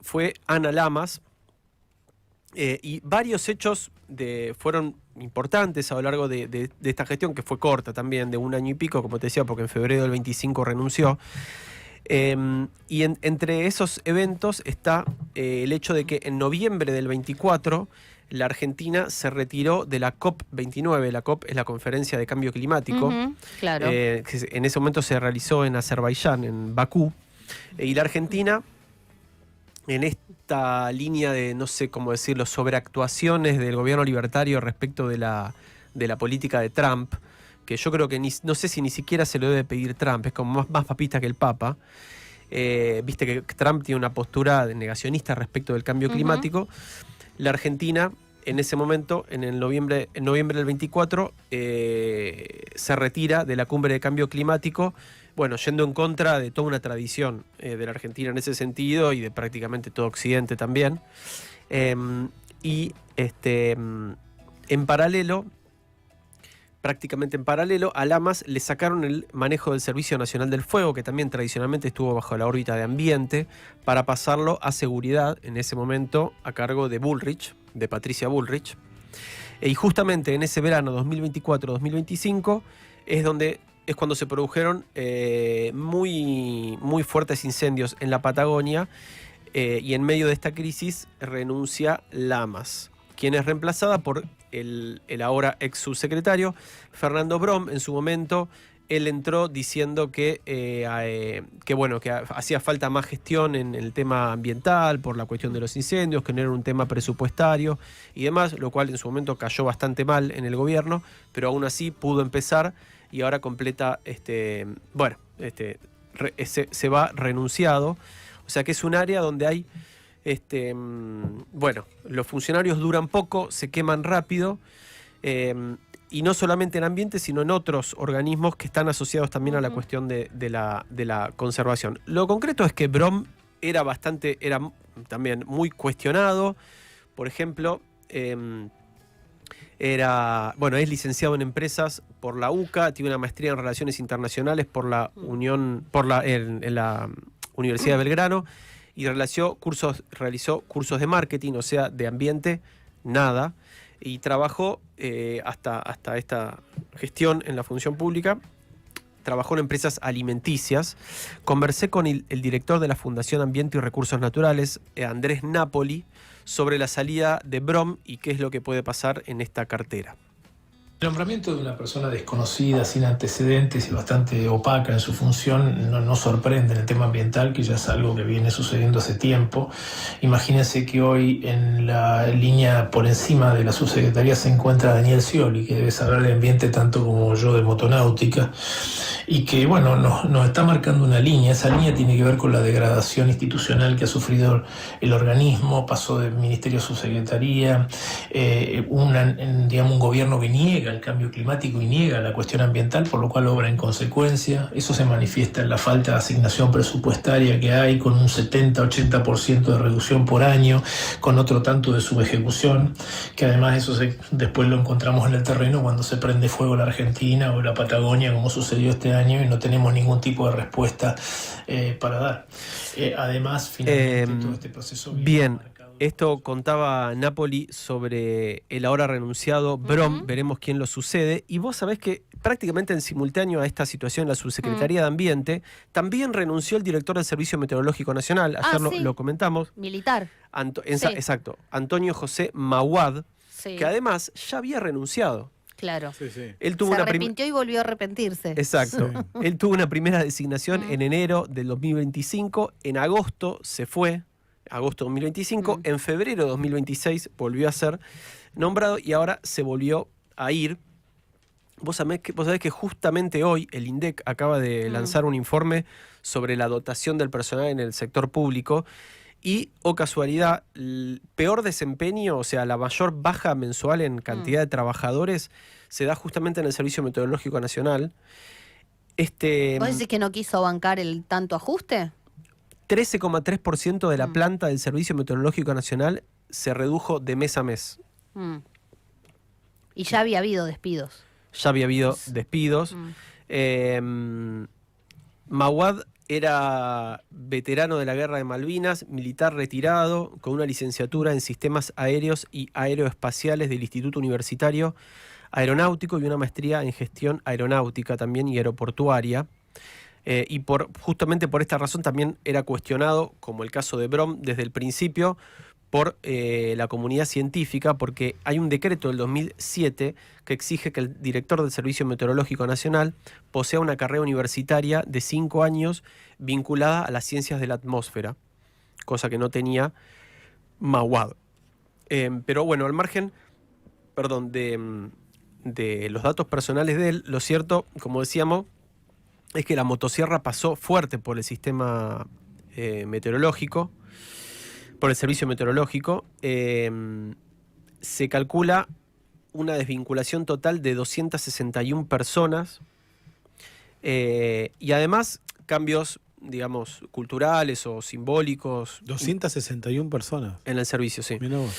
fue Ana Lamas, y varios hechos fueron importantes a lo largo de esta gestión, que fue corta también, de 1 año y pico, como te decía, porque en febrero del 25 renunció. Y entre esos eventos está el hecho de que en noviembre del 24 la Argentina se retiró de la COP29. La COP es la Conferencia de Cambio Climático, claro. Que en ese momento se realizó en Azerbaiyán, en Bakú. Y la Argentina, en esta línea de, no sé cómo decirlo, sobreactuaciones del gobierno libertario respecto de la política de Trump, que yo creo que no sé si ni siquiera se lo debe pedir Trump, es como más papista que el Papa. Viste que Trump tiene una postura negacionista respecto del cambio climático. La Argentina, en ese momento, en noviembre del 24, se retira de la cumbre de cambio climático, bueno, yendo en contra de toda una tradición de la Argentina en ese sentido y de prácticamente todo Occidente también. Prácticamente en paralelo, a Lamas le sacaron el manejo del Servicio Nacional del Fuego, que también tradicionalmente estuvo bajo la órbita de Ambiente, para pasarlo a Seguridad, en ese momento a cargo de Bullrich, de Patricia Bullrich. Y justamente en ese verano 2024-2025 es cuando se produjeron muy fuertes incendios en la Patagonia, y en medio de esta crisis renuncia Lamas, quien es reemplazada por el ahora ex subsecretario Fernando Brom. En su momento él entró diciendo que hacía falta más gestión en el tema ambiental por la cuestión de los incendios, que no era un tema presupuestario y demás, lo cual en su momento cayó bastante mal en el gobierno, pero aún así pudo empezar y ahora completa, se va renunciado. O sea que es un área donde hay los funcionarios duran poco, se queman rápido, y no solamente en Ambiente, sino en otros organismos que están asociados también a la cuestión de la conservación. Lo concreto es que Brom era también muy cuestionado. Por ejemplo, es licenciado en empresas por la UCA, tiene una maestría en Relaciones Internacionales por la en la Universidad de Belgrano, y realizó cursos de marketing, o sea, de Ambiente, nada. Y trabajó hasta esta gestión en la función pública, trabajó en empresas alimenticias. Conversé con el director de la Fundación Ambiente y Recursos Naturales, Andrés Napoli, sobre la salida de Brom y qué es lo que puede pasar en esta cartera. El nombramiento de una persona desconocida, sin antecedentes y bastante opaca en su función no sorprende en el tema ambiental, que ya es algo que viene sucediendo hace tiempo. Imagínense que hoy en la línea por encima de la subsecretaría se encuentra Daniel Scioli, que debe saber de ambiente tanto como yo de motonáutica, y que nos está marcando una línea. Esa línea tiene que ver con la degradación institucional que ha sufrido el organismo. Pasó de ministerio a subsecretaría, un gobierno que niega niega el cambio climático y niega la cuestión ambiental, por lo cual obra en consecuencia. Eso se manifiesta en la falta de asignación presupuestaria que hay, con un 70-80% de reducción por año, con otro tanto de subejecución, que además eso después lo encontramos en el terreno cuando se prende fuego la Argentina o la Patagonia, como sucedió este año, y no tenemos ningún tipo de respuesta para dar. Además, finalmente, todo este proceso... Bien. Esto contaba Napoli sobre el ahora renunciado Brom, veremos quién lo sucede. Y vos sabés que prácticamente en simultáneo a esta situación, la Subsecretaría de Ambiente también renunció el director del Servicio Meteorológico Nacional. Ayer sí. lo comentamos. Militar. Sí. Exacto. Antonio José Mawad, Sí. que además ya había renunciado. Claro. Sí, sí. Él tuvo Se una arrepintió y volvió a arrepentirse. Exacto. Sí. Él tuvo una primera designación en enero del 2025. En agosto se fue. Agosto de 2025, en febrero de 2026 volvió a ser nombrado y ahora se volvió a ir. Vos sabés que justamente hoy el INDEC acaba de lanzar un informe sobre la dotación del personal en el sector público y, oh casualidad, el peor desempeño, o sea, la mayor baja mensual en cantidad de trabajadores se da justamente en el Servicio Meteorológico Nacional. ¿Vos decís que no quiso bancar el tanto ajuste? 13,3% de la planta del Servicio Meteorológico Nacional se redujo de mes a mes. Y ya había habido despidos. Ya había habido despidos. Mawad era veterano de la Guerra de Malvinas, militar retirado, con una licenciatura en Sistemas Aéreos y Aeroespaciales del Instituto Universitario Aeronáutico y una maestría en Gestión Aeronáutica también y Aeroportuaria. Y justamente por esta razón también era cuestionado, como el caso de Brom, desde el principio por la comunidad científica, porque hay un decreto del 2007 que exige que el director del Servicio Meteorológico Nacional posea una carrera universitaria de 5 años vinculada a las ciencias de la atmósfera, cosa que no tenía Mawad. Pero bueno, al margen de los datos personales de él, lo cierto, como decíamos, es que la motosierra pasó fuerte por el sistema meteorológico, por el servicio meteorológico. Se calcula una desvinculación total de 261 personas y además cambios, digamos, culturales o simbólicos. 261 personas. En el servicio, sí. Mirá vos.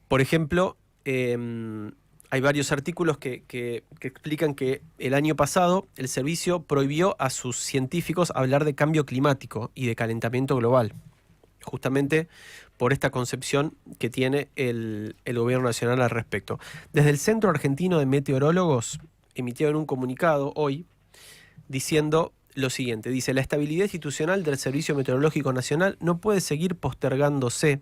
Por ejemplo, hay varios artículos que explican que el año pasado el servicio prohibió a sus científicos hablar de cambio climático y de calentamiento global, justamente por esta concepción que tiene el gobierno nacional al respecto. Desde el Centro Argentino de Meteorólogos emitieron un comunicado hoy diciendo lo siguiente. Dice: la estabilidad institucional del Servicio Meteorológico Nacional no puede seguir postergándose.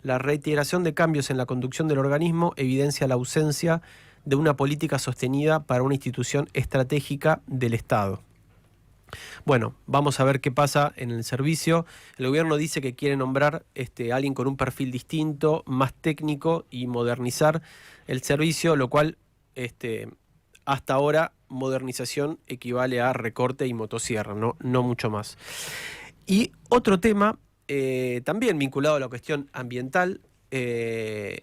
La reiteración de cambios en la conducción del organismo evidencia la ausencia de una política sostenida para una institución estratégica del Estado. Bueno, vamos a ver qué pasa en el servicio. El gobierno dice que quiere nombrar a alguien con un perfil distinto, más técnico y modernizar el servicio, lo cual hasta ahora modernización equivale a recorte y motosierra, no mucho más. Y otro tema también vinculado a la cuestión ambiental. Seguí.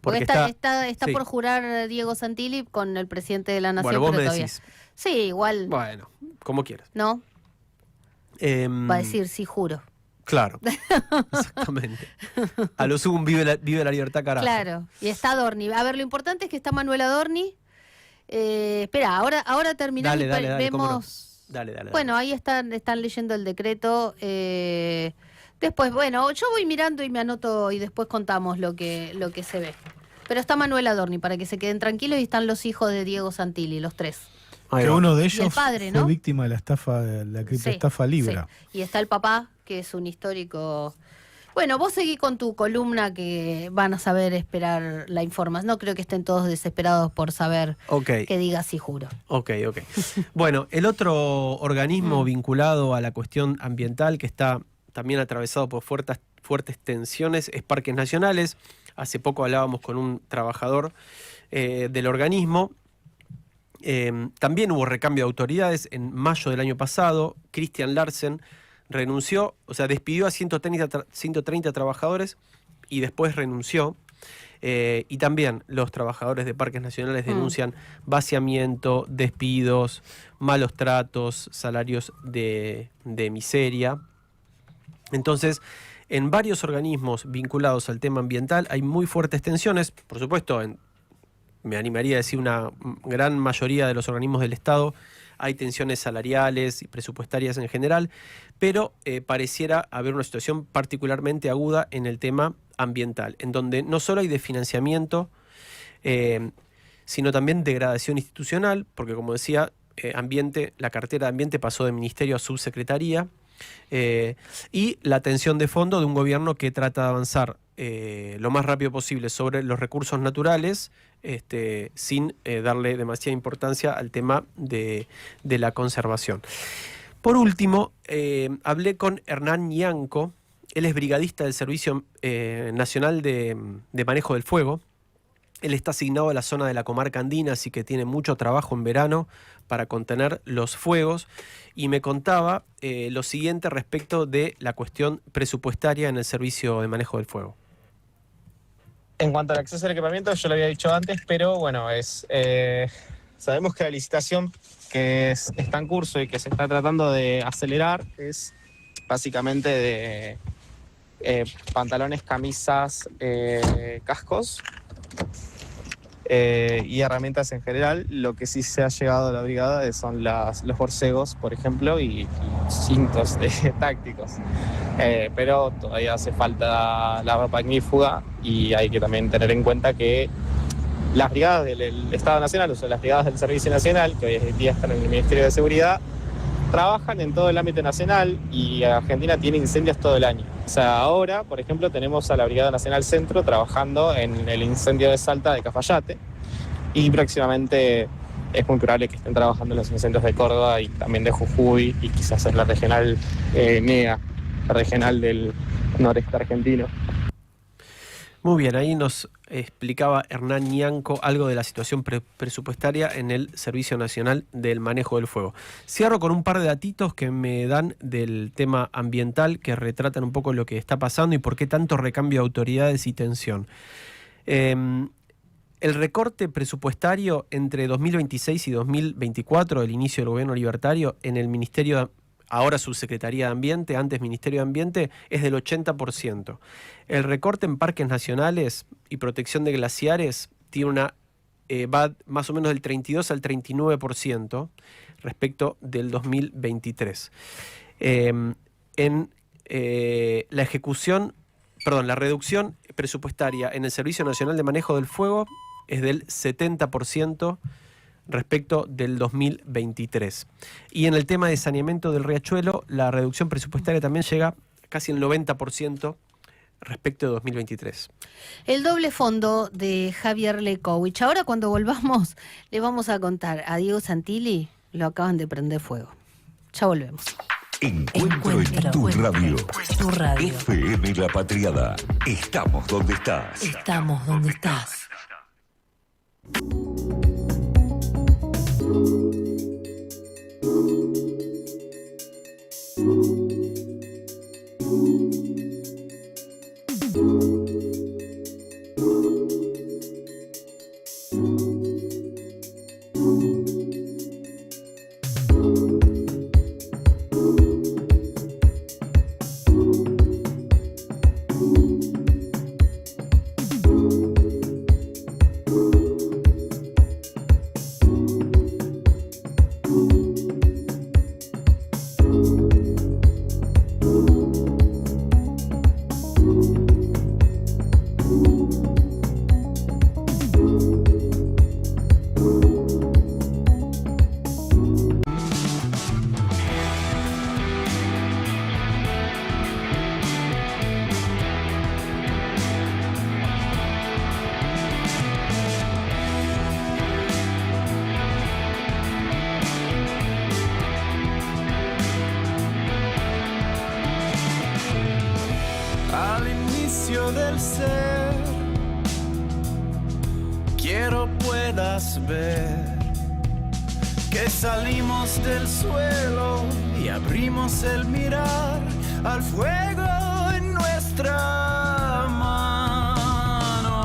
Porque está por jurar Diego Santilli con el presidente de la Nación. Bueno, vos pero me todavía. decís. Sí, igual. Bueno, como quieras. ¿No? Va a decir sí, juro. Claro, exactamente. A lo sumo vive la libertad, carajo. Claro, y está Adorni. A ver, lo importante es que está Manuel Adorni. Espera, ahora terminamos y vemos. Dale. Bueno, ahí están leyendo el decreto. Después, bueno, yo voy mirando y me anoto y después contamos lo que se ve. Pero está Manuel Adorni, para que se queden tranquilos, y están los hijos de Diego Santilli, los tres. Que uno de Y ellos el padre, ¿no? fue víctima de la estafa, la criptoestafa Libra. Sí. Y está el papá, que es un histórico. Bueno, vos seguí con tu columna, que van a saber esperar la información. No creo que estén todos desesperados por saber que diga sí, juro. Ok. Bueno, el otro organismo vinculado a la cuestión ambiental que está también atravesado por fuertes tensiones es Parques Nacionales. Hace poco hablábamos con un trabajador del organismo. También hubo recambio de autoridades. En mayo del año pasado, Christian Larsen renunció, o sea, despidió a 130 trabajadores y después renunció. Y también los trabajadores de parques nacionales denuncian vaciamiento, despidos, malos tratos, salarios de miseria. Entonces, en varios organismos vinculados al tema ambiental hay muy fuertes tensiones. Por supuesto, me animaría a decir una gran mayoría de los organismos del Estado hay tensiones salariales y presupuestarias en general, pero pareciera haber una situación particularmente aguda en el tema ambiental, en donde no solo hay desfinanciamiento, sino también degradación institucional, porque como decía, la cartera de ambiente pasó de ministerio a subsecretaría, y la tensión de fondo de un gobierno que trata de avanzar lo más rápido posible sobre los recursos naturales, sin darle demasiada importancia al tema de la conservación. Por último, hablé con Hernán Ñanco. Él es brigadista del Servicio Nacional de Manejo del Fuego. Él está asignado a la zona de la comarca andina, así que tiene mucho trabajo en verano para contener los fuegos. Y me contaba lo siguiente respecto de la cuestión presupuestaria en el Servicio de Manejo del Fuego. En cuanto al acceso al equipamiento, yo lo había dicho antes, pero bueno, sabemos que la licitación que está en curso y que se está tratando de acelerar es básicamente de pantalones, camisas, cascos y herramientas en general. Lo que sí se ha llegado a la brigada son los borcegos, por ejemplo, y cintos tácticos. Pero todavía hace falta la ropa ignífuga y hay que también tener en cuenta que las brigadas del Estado Nacional, o sea, las brigadas del Servicio Nacional, que hoy en día están en el Ministerio de Seguridad, trabajan en todo el ámbito nacional y Argentina tiene incendios todo el año. O sea, ahora, por ejemplo, tenemos a la Brigada Nacional Centro trabajando en el incendio de Salta de Cafayate y próximamente es muy probable que estén trabajando en los incendios de Córdoba y también de Jujuy y quizás en la regional NEA, la regional del noreste argentino. Muy bien, ahí nos explicaba Hernán Ñanco algo de la situación presupuestaria en el Servicio Nacional del Manejo del Fuego. Cierro con un par de datitos que me dan del tema ambiental que retratan un poco lo que está pasando y por qué tanto recambio de autoridades y tensión. El recorte presupuestario entre 2026 y 2024, el inicio del gobierno libertario, en el Ministerio, ahora Subsecretaría de Ambiente, antes Ministerio de Ambiente, es del 80%. El recorte en parques nacionales y protección de glaciares tiene va más o menos del 32 al 39% respecto del 2023. La reducción presupuestaria en el Servicio Nacional de Manejo del Fuego es del 70% respecto del 2023. Y en el tema de saneamiento del riachuelo, la reducción presupuestaria también llega casi al 90% respecto de 2023. El doble fondo de Javier Lekowicz. Ahora cuando volvamos le vamos a contar a Diego Santilli, lo acaban de prender fuego. Ya volvemos. Encuentro en tu radio. FM La Patriada. Estamos donde estás. Estamos donde estás. Del ser, quiero puedas ver que salimos del suelo y abrimos el mirar al fuego en nuestra mano.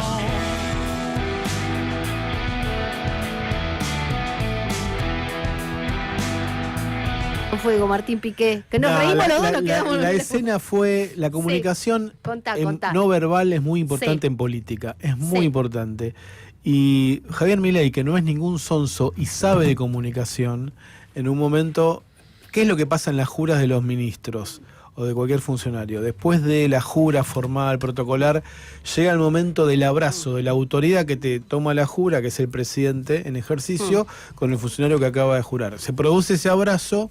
fuego, Martín Piqué. Que nos reímos los dos, nos quedamos. La escena fue la comunicación Contá. no verbal es muy importante en política, es muy importante. Y Javier Milei, que no es ningún sonso y sabe de comunicación, en un momento, ¿qué es lo que pasa en las juras de los ministros o de cualquier funcionario? Después de la jura formal, protocolar, llega el momento del abrazo, de la autoridad que te toma la jura, que es el presidente en ejercicio, con el funcionario que acaba de jurar. Se produce ese abrazo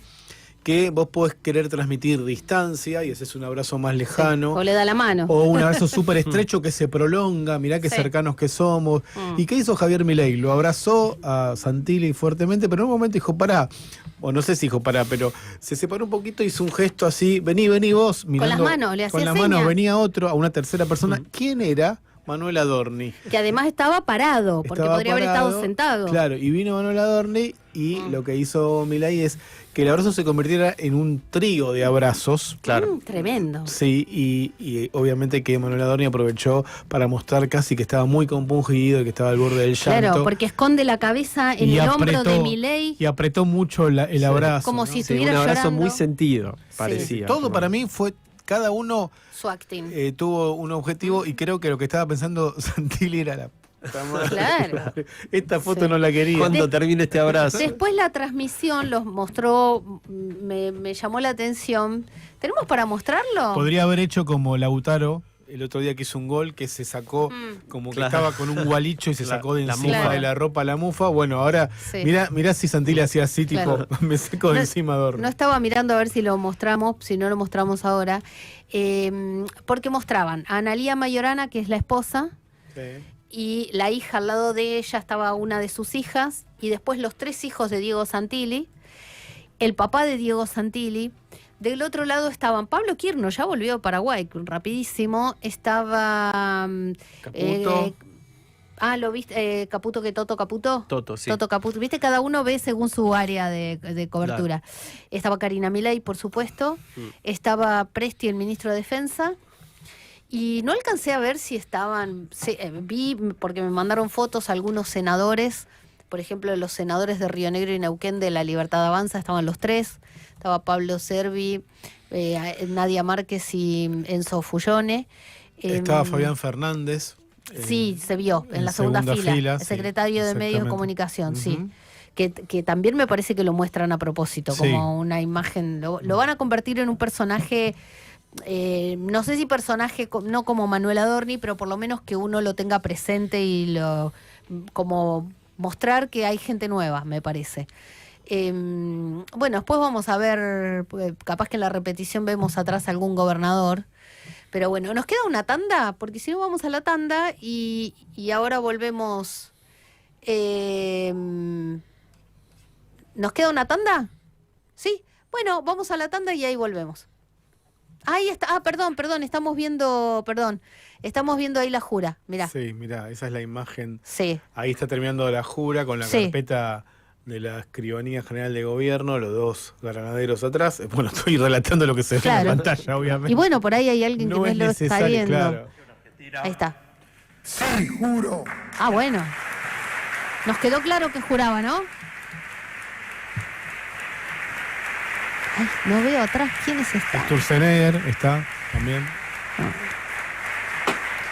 que vos podés querer transmitir distancia y ese es un abrazo más lejano. O le da la mano. O un abrazo súper estrecho que se prolonga, mirá qué cercanos que somos. ¿Y qué hizo Javier Milei? Lo abrazó a Santilli fuertemente, pero en un momento dijo, pará, o no sé si dijo pará, pero se separó un poquito, hizo un gesto así, vení vos, mirando, con las manos, le hacía con las seña. manos venía otro, a una tercera persona. ¿Quién era? Manuel Adorni. Que además estaba parado, porque podría haber estado sentado. Claro, y vino Manuel Adorni y lo que hizo Milei es que el abrazo se convirtiera en un trío de abrazos. Claro. Tremendo. Sí, y obviamente que Manuel Adorni aprovechó para mostrar casi que estaba muy compungido y que estaba al borde del llanto. Claro, porque esconde la cabeza en el hombro de Milei. Y apretó mucho el abrazo. Como si estuviera un abrazo llorando. muy sentido, parecía. Todo para mí fue... Cada uno su acting. Tuvo un objetivo y creo que lo que estaba pensando Santilli era la... Claro. Esta foto no la quería. Cuando termine este abrazo. Después la transmisión los mostró, me llamó la atención. ¿Tenemos para mostrarlo? Podría haber hecho como Lautaro el otro día que hizo un gol, que se sacó como que estaba con un gualicho y se sacó de encima de la ropa la mufa. Bueno, ahora mirá si Santilli hacía así, tipo, me seco de encima Adorni. No estaba mirando a ver si lo mostramos, si no lo mostramos ahora, porque mostraban a Analía Mayorana, que es la esposa, y la hija al lado de ella estaba una de sus hijas, y después los 3 hijos de Diego Santilli, el papá de Diego Santilli. Del otro lado estaban Pablo Quirno, ya volvió a Paraguay, rapidísimo. Estaba... Caputo. ¿Lo viste? Caputo que Toto Caputo. Toto, sí. Toto Caputo. Viste, cada uno ve según su área de cobertura. Claro. Estaba Karina Milei, por supuesto. Estaba Presti, el ministro de Defensa. Y no alcancé a ver si estaban... vi, porque me mandaron fotos algunos senadores. Por ejemplo, los senadores de Río Negro y Neuquén de La Libertad Avanza estaban los 3. Estaba Pablo Servi, Nadia Márquez y Enzo Fullone. Estaba Fabián Fernández. Sí, se vio en la segunda fila. El secretario de Medios de Comunicación, sí. Que también me parece que lo muestran a propósito, como una imagen. Lo van a convertir en un personaje, no sé si personaje, no como Manuel Adorni, pero por lo menos que uno lo tenga presente y como mostrar que hay gente nueva, me parece. Bueno, después vamos a ver, capaz que en la repetición vemos atrás algún gobernador, pero bueno, nos queda una tanda, porque si no vamos a la tanda y ahora volvemos. ¿Nos queda una tanda? ¿Sí? Bueno, vamos a la tanda y ahí volvemos. Ahí está, perdón, estamos viendo ahí la jura, mirá. Sí, mirá, esa es la imagen. Sí. Ahí está terminando la jura con la carpeta de la Escribanía General de Gobierno, los 2 granaderos atrás. Bueno, estoy relatando lo que se ve en la pantalla, obviamente. Y bueno, por ahí hay alguien que no lo está viendo. Claro. Ahí está. Sí, juro. Ah, bueno. Nos quedó claro que juraba, ¿no? Ay, no veo atrás quiénes están. Sturzenegger está también.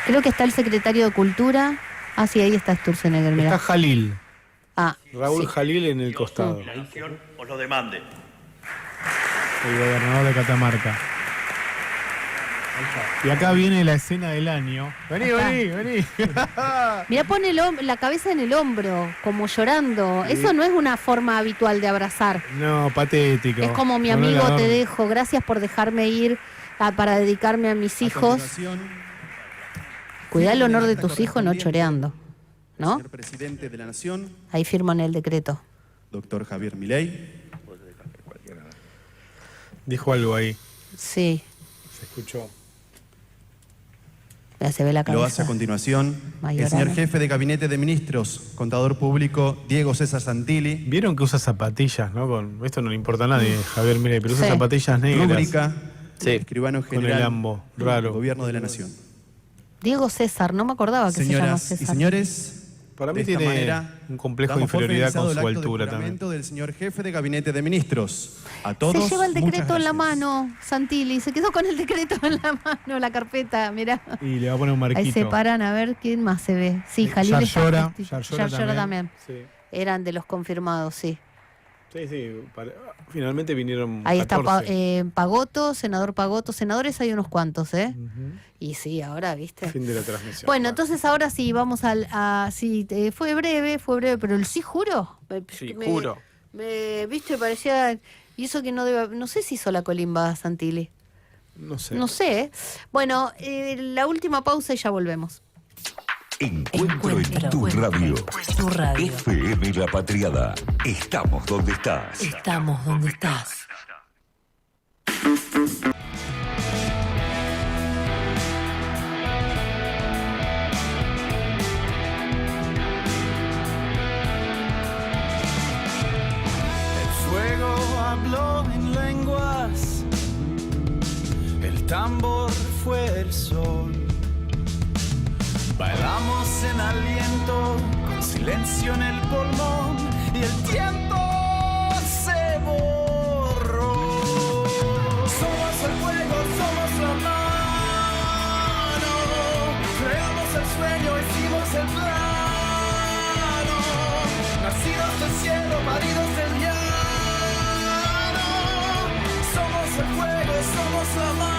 Creo que está el secretario de Cultura. Ah, sí, ahí está Sturzenegger, mirá. Está Jalil. sí. Raúl Jalil en el costado. La nación os lo demande. El gobernador de Catamarca. Y acá viene la escena del año. Vení. Mirá, pone la cabeza en el hombro, como llorando. Sí. Eso no es una forma habitual de abrazar. No, patético. Es como mi amigo, te dejo. Gracias por dejarme ir para dedicarme a mis hijos. Cuidá el honor de tus hijos no choreando. ¿No? Señor presidente de la Nación. Ahí firman el decreto. Doctor Javier Milei. Dijo algo ahí. Sí. Se escuchó. Ya se ve la cabeza. Lo hace a continuación Mayorana. el señor jefe de Gabinete de Ministros, contador público Diego César Santilli. Vieron que usa zapatillas, ¿no? Esto no le importa a nadie, Javier Milei, pero usa zapatillas negras. Rúbrica, escribano general con el ambo, raro. Gobierno de la Nación. Diego César, no me acordaba que se llama César. Señoras y señores, Para mí De esta tiene manera, un complejo de damos por inferioridad con finalizado su el acto de altura también. juramento del señor jefe de Gabinete de Ministros. A todos, Se lleva el muchas decreto en la gracias. mano, Santilli. Se quedó con el decreto en la mano, la carpeta, mirá. Y le va a poner un marquito. Ahí se paran a ver quién más se ve. Sí, Jalil está Yarlora, justi- Yarlora Yarlora también. Sí, Eran de los confirmados, sí. sí. Finalmente vinieron Ahí está 14. Pagoto, senador Pagoto. Senadores hay unos cuantos, ¿eh? Ujú. Y sí, ahora, ¿viste? Fin de la transmisión. Bueno, entonces ahora sí, vamos sí, fue breve, pero el sí juro. Sí, juro. ¿Viste? Parecía... Y eso que no sé si hizo la colimba, Santilli. No sé. No sé. ¿eh? Bueno, la última pausa y ya volvemos. Encuentro en tu radio. Tu radio. FM La Patriada. Estamos donde estás. Estamos donde estás. El fuego habló en lenguas, el tambor fue el sol. Bailamos en aliento, con silencio en el pulmón, y el tiempo se borró. Somos el fuego, somos la mano, creamos el sueño, hicimos el plano, nacidos del cielo, paridos del llano. Somos el fuego, somos la mano.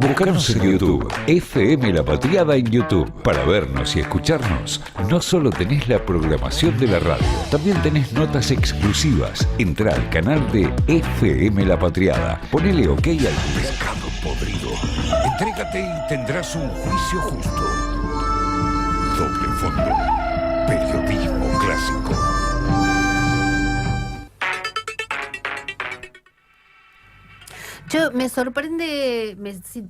Buscanos en YouTube, FM La Patriada en YouTube. Para vernos y escucharnos, no solo tenés la programación de la radio, también tenés notas exclusivas. Entrá al canal de FM La Patriada. Ponele OK al pescado podrido. Entrégate y tendrás un juicio justo. Doble fondo. Periodismo clásico. Yo me sorprende,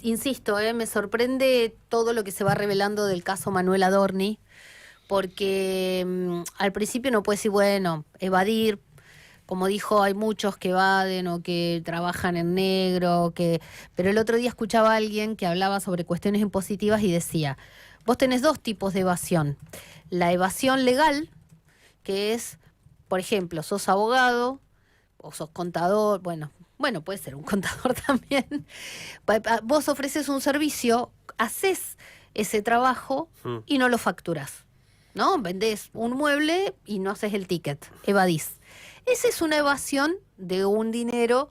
insisto, me sorprende todo lo que se va revelando del caso Manuel Adorni, porque al principio no puede decir, bueno, evadir, como dijo, hay muchos que evaden o que trabajan en negro, pero el otro día escuchaba a alguien que hablaba sobre cuestiones impositivas y decía, vos tenés dos tipos de evasión. La evasión legal, que es, por ejemplo, sos abogado o sos contador, bueno, puede ser un contador también. Vos ofreces un servicio, haces ese trabajo y no lo facturás, ¿no? Vendés un mueble y no haces el ticket, evadís. Esa es una evasión de un dinero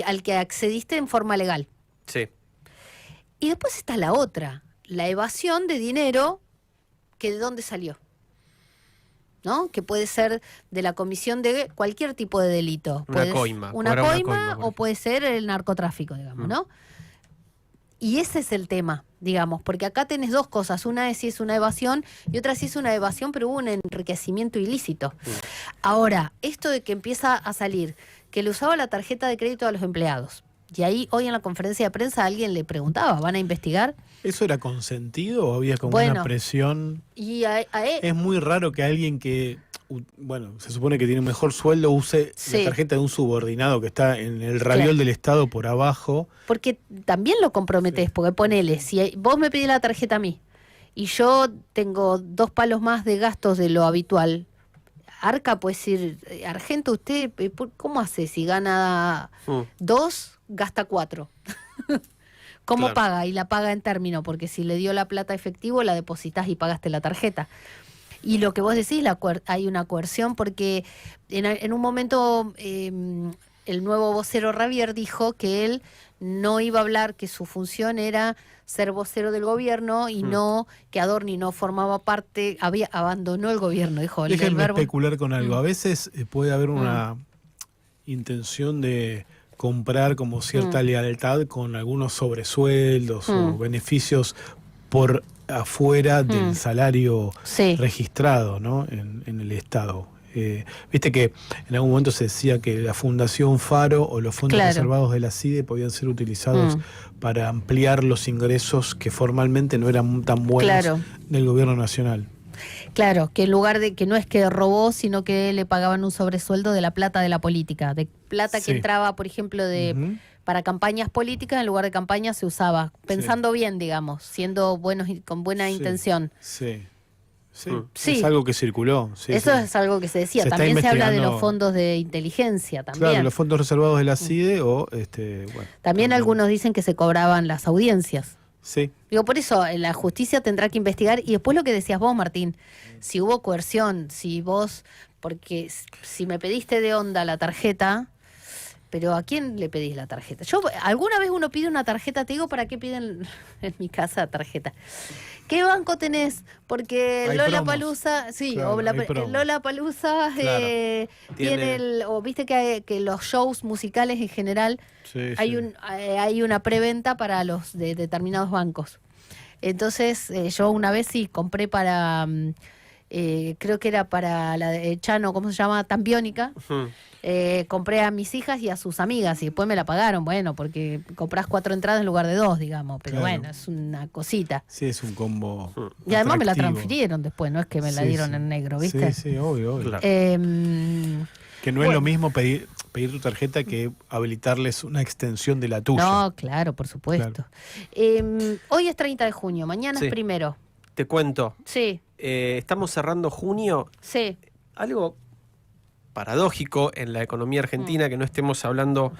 al que accediste en forma legal. Sí. Y después está la otra, la evasión de dinero que de dónde salió, ¿no? Que puede ser de la comisión de cualquier tipo de delito. Una coima. Una Cobrar una coima coima, o puede ser el narcotráfico, digamos, ¿no? Y ese es el tema, digamos, porque acá tenés dos cosas. Una es si es una evasión y otra si es una evasión, pero hubo un enriquecimiento ilícito. Ahora, esto de que empieza a salir, que le usaba la tarjeta de crédito a los empleados. Y ahí hoy en la conferencia de prensa alguien le preguntaba, ¿van a investigar? ¿Eso era consentido o había como Bueno, una presión? Y Es muy raro que alguien que, se supone que tiene un mejor sueldo use Sí. la tarjeta de un subordinado que está en el raviol Claro. del Estado por abajo. Porque también lo comprometés, porque ponele, si vos me pedís la tarjeta a mí y yo tengo 2 palos más de gastos de lo habitual, Arca puede decir, Argento, ¿usted cómo hace? Si gana 2, gasta 4. ¿Cómo Claro. paga? Y la paga en término, porque si le dio la plata efectivo, la depositas y pagaste la tarjeta. Y lo que vos decís, hay una coerción, porque en un momento el nuevo vocero Ravier dijo que él no iba a hablar, que su función era ser vocero del gobierno y no que Adorni no formaba parte, abandonó el gobierno, dijo. El Déjenme verbo. especular con algo. A veces puede haber una intención de comprar como cierta lealtad con algunos sobresueldos o beneficios por afuera del salario registrado, ¿no? en el Estado. Viste que en algún momento se decía que la Fundación Faro o los fondos reservados de la CIDE podían ser utilizados para ampliar los ingresos que formalmente no eran tan buenos del gobierno nacional. Claro, que en lugar de que no es que robó, sino que le pagaban un sobresueldo de la plata de la política, de plata que entraba, por ejemplo, para campañas políticas, en lugar de campañas se usaba, pensando bien, digamos, siendo buenos y con buena intención. Sí. Sí, Sí. es algo que circuló. Sí, Eso sí. es algo que se decía. Se está También se habla de investigando. los fondos de inteligencia también. Claro, los fondos reservados de la CIDE o bueno. También algunos dicen que se cobraban las audiencias. Sí. Digo, por eso la justicia tendrá que investigar. Y después lo que decías vos, Martín, si hubo coerción, si vos, porque si me pediste de onda la tarjeta, pero ¿a quién le pedís la tarjeta? Yo, alguna vez uno pide una tarjeta, te digo, ¿para qué piden en mi casa tarjeta? ¿Qué banco tenés? Porque Hay Lollapalooza, sí, Claro, o hay promos. Lollapalooza tiene o viste que los shows musicales en general hay una preventa para los de determinados bancos. Entonces, yo una vez sí compré para, creo que era para la de Chano, ¿cómo se llama? Tambiónica. Compré a mis hijas y a sus amigas y después me la pagaron, bueno, porque comprás 4 entradas en lugar de 2, digamos, pero Claro. bueno, es una cosita. Sí, es un combo. Y además me la atractivo. transfirieron después, no es que me la Sí, dieron sí. en negro, ¿viste? Sí, sí, obvio. Claro. Que no es lo mismo pedir tu tarjeta que habilitarles una extensión de la tuya. No, claro, por supuesto. Hoy es 30 de junio, mañana Sí. es 1. Te cuento, Sí, estamos cerrando junio, sí. algo paradójico en la economía argentina, que no estemos hablando,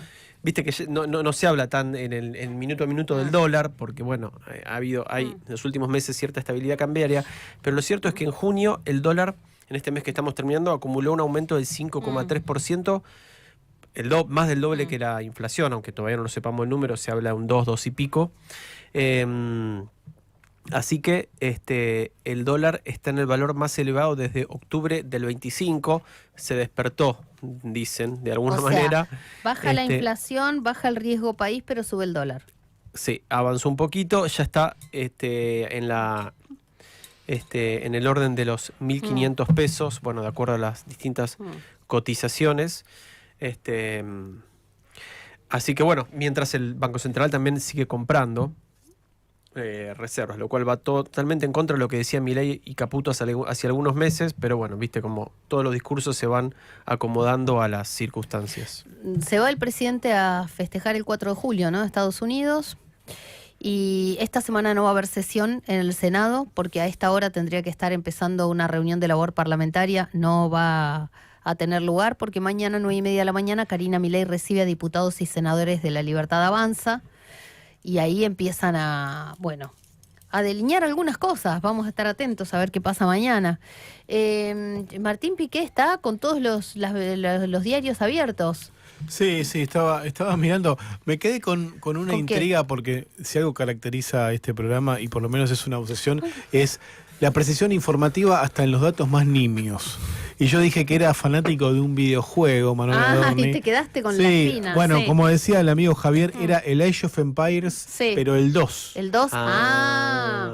viste que no se habla tan en minuto a minuto del dólar, porque bueno, hay en los últimos meses cierta estabilidad cambiaria, pero lo cierto es que en junio el dólar, en este mes que estamos terminando, acumuló un aumento del 5,3%, más del doble que la inflación, aunque todavía no lo sepamos el número, se habla de un 2 y pico. Así que el dólar está en el valor más elevado desde octubre del 25. Se despertó, dicen, de alguna manera. Baja la inflación, baja el riesgo país, pero sube el dólar. Sí, avanzó un poquito, ya está en el orden de los 1.500 pesos, bueno, de acuerdo a las distintas cotizaciones. Así que bueno, mientras el Banco Central también sigue comprando reservas, lo cual va totalmente en contra de lo que decía Milei y Caputo hace algunos meses, pero bueno, viste como todos los discursos se van acomodando a las circunstancias. Se va el presidente a festejar el 4 de julio, ¿no? Estados Unidos. Y esta semana no va a haber sesión en el Senado, porque a esta hora tendría que estar empezando una reunión de labor parlamentaria. No va a tener lugar, porque mañana, 9:30 de la mañana, Karina Milei recibe a diputados y senadores de La Libertad Avanza. Y ahí empiezan a delinear algunas cosas. Vamos a estar atentos a ver qué pasa mañana. Martín Piqué está con todos los diarios abiertos. Sí, estaba mirando. Me quedé con una ¿Con intriga porque si algo caracteriza a este programa, y por lo menos es una obsesión, es la precisión informativa hasta en los datos más nimios. Y yo dije que era fanático de un videojuego, Manuel Adorni. Y te quedaste con la Sí, espina. bueno, sí. como decía el amigo Javier, era el Age of Empires, Sí. pero el 2. El 2,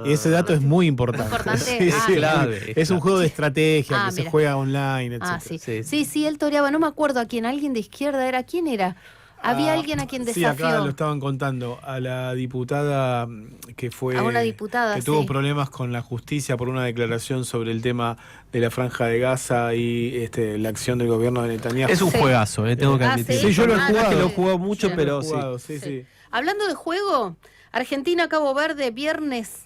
Y ese dato es muy importante. Importante. Sí, clave. es un juego de estrategia que se mira. juega online, etc. Sí, él toreaba, no me acuerdo a quién, alguien de izquierda era, ¿quién era? Había alguien a quien Sí, acá desafió. lo estaban contando, a la diputada que fue... A una diputada, que tuvo sí. problemas con la justicia por una declaración sobre el tema de la Franja de Gaza y la acción del gobierno de Netanyahu. Es un juegazo, tengo que admitir. sí, yo lo he Ah, jugado. sí. Lo he jugado mucho, Sí. pero Lo he jugado, sí. sí. Hablando de juego, Argentina-Cabo Verde, viernes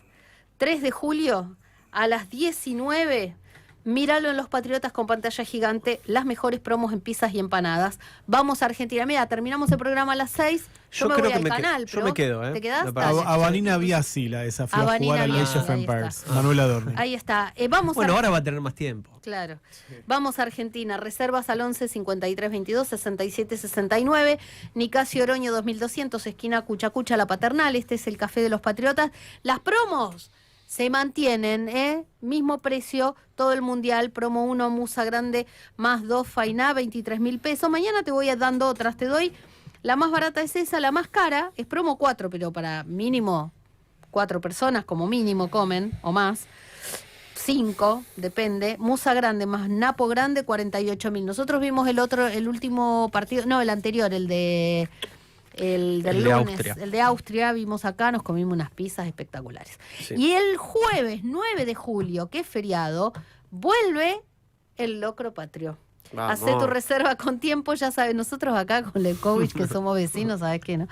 3 de julio a las 19. Míralo en Los Patriotas con pantalla gigante, las mejores promos en pizzas y empanadas. Vamos a Argentina. Mira, terminamos el programa a las 6. Yo me creo voy que al canal. yo me quedo, ¿Te quedás? Me parece. A Vanina Biasi la desafió A a Vanina jugar al Age Biasi, of ahí Empires. está. Manuel Adorni. Ahí está. Vamos Bueno, a... ahora va a tener más tiempo. Claro. Vamos a Argentina. Reservas al 11 53 22 67 69. Nicasio Oroño 2200, esquina Cuchacucha, La Paternal. Este es el Café de los Patriotas. Las promos se mantienen, mismo precio, todo el mundial, promo 1, Musa Grande, más 2, Fainá, 23.000 pesos. Mañana te voy dando otras, te doy, la más barata es esa, la más cara es promo 4, pero para mínimo 4 personas, como mínimo comen, o más, 5, depende, Musa Grande más Napo Grande, 48.000. Nosotros vimos el último partido, no, el anterior, el de El del El de lunes, Austria. el de Austria, vimos acá, nos comimos unas pizzas espectaculares. Sí. Y el jueves 9 de julio, que es feriado, vuelve el locro patrio. Vamos. Hacé tu reserva con tiempo, ya sabes, nosotros acá con Lekovich, que somos vecinos, ¿sabes qué? No?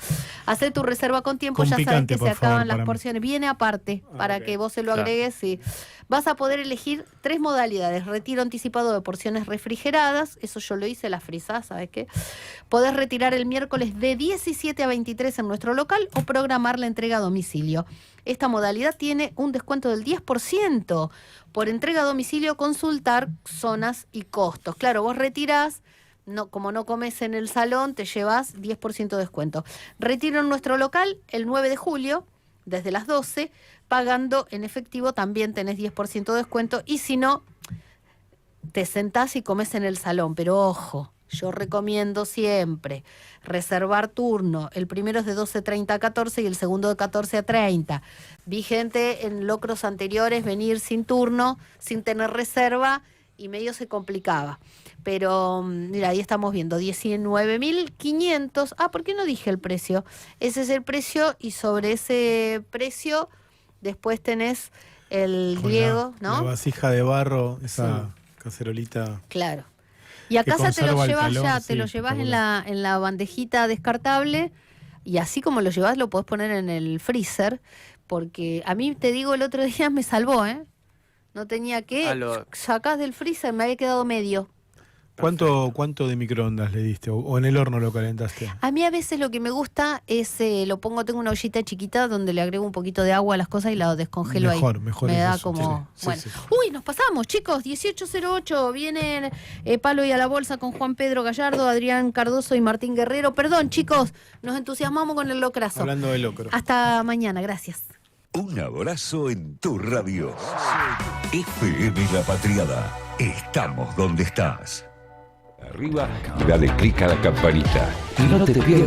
Hacé tu reserva con tiempo, Con ya sabes picante, que se por favor, acaban las para mí. porciones. Viene aparte, para ok. que vos se lo Claro. agregues y vas a poder elegir 3 modalidades. Retiro anticipado de porciones refrigeradas, eso yo lo hice, la frisá, ¿sabes qué? Podés retirar el miércoles de 17 a 23 en nuestro local o programar la entrega a domicilio. Esta modalidad tiene un descuento del 10%. Por entrega a domicilio, consultar zonas y costos. Claro, vos retirás, no, como no comes en el salón, te llevas 10% de descuento. Retiro en nuestro local el 9 de julio, desde las 12, pagando en efectivo también tenés 10% de descuento. Y si no, te sentás y comes en el salón. Pero ojo, yo recomiendo siempre reservar turno. El primero es de 12:30 a 14 y el segundo de 14 a 30. Vi gente en locros anteriores venir sin turno, sin tener reserva y medio se complicaba. Pero mira, ahí estamos viendo 19.500. Ah, ¿por qué no dije el precio? Ese es el precio y sobre ese precio después tenés el Con Diego, la ¿no? vasija de barro, esa cacerolita. Claro. Y a Que casa te lo conserva el llevas calor, ya, sí, te lo llevas espectacular. en la bandejita descartable y así como lo llevas lo podés poner en el freezer, porque a mí te digo el otro día me salvó, ¿eh? No tenía que, sacás del freezer, me había quedado medio. ¿Cuánto de microondas le diste? ¿O en el horno lo calentaste? A mí a veces lo que me gusta es, tengo una ollita chiquita donde le agrego un poquito de agua a las cosas y la descongelo Mejor, ahí. mejor Me es da eso, como... sí, bueno. sí. Uy, nos pasamos, chicos, 18:08, vienen Palo y a la Bolsa con Juan Pedro Gallardo, Adrián Cardoso y Martín Guerrero. Perdón, chicos, nos entusiasmamos con el locrazo. Hablando de locro. Hasta mañana, gracias. Un abrazo en tu radio. FM La Patriada. Estamos donde estás. Arriba y dale clic a la campanita. Y no te pierdas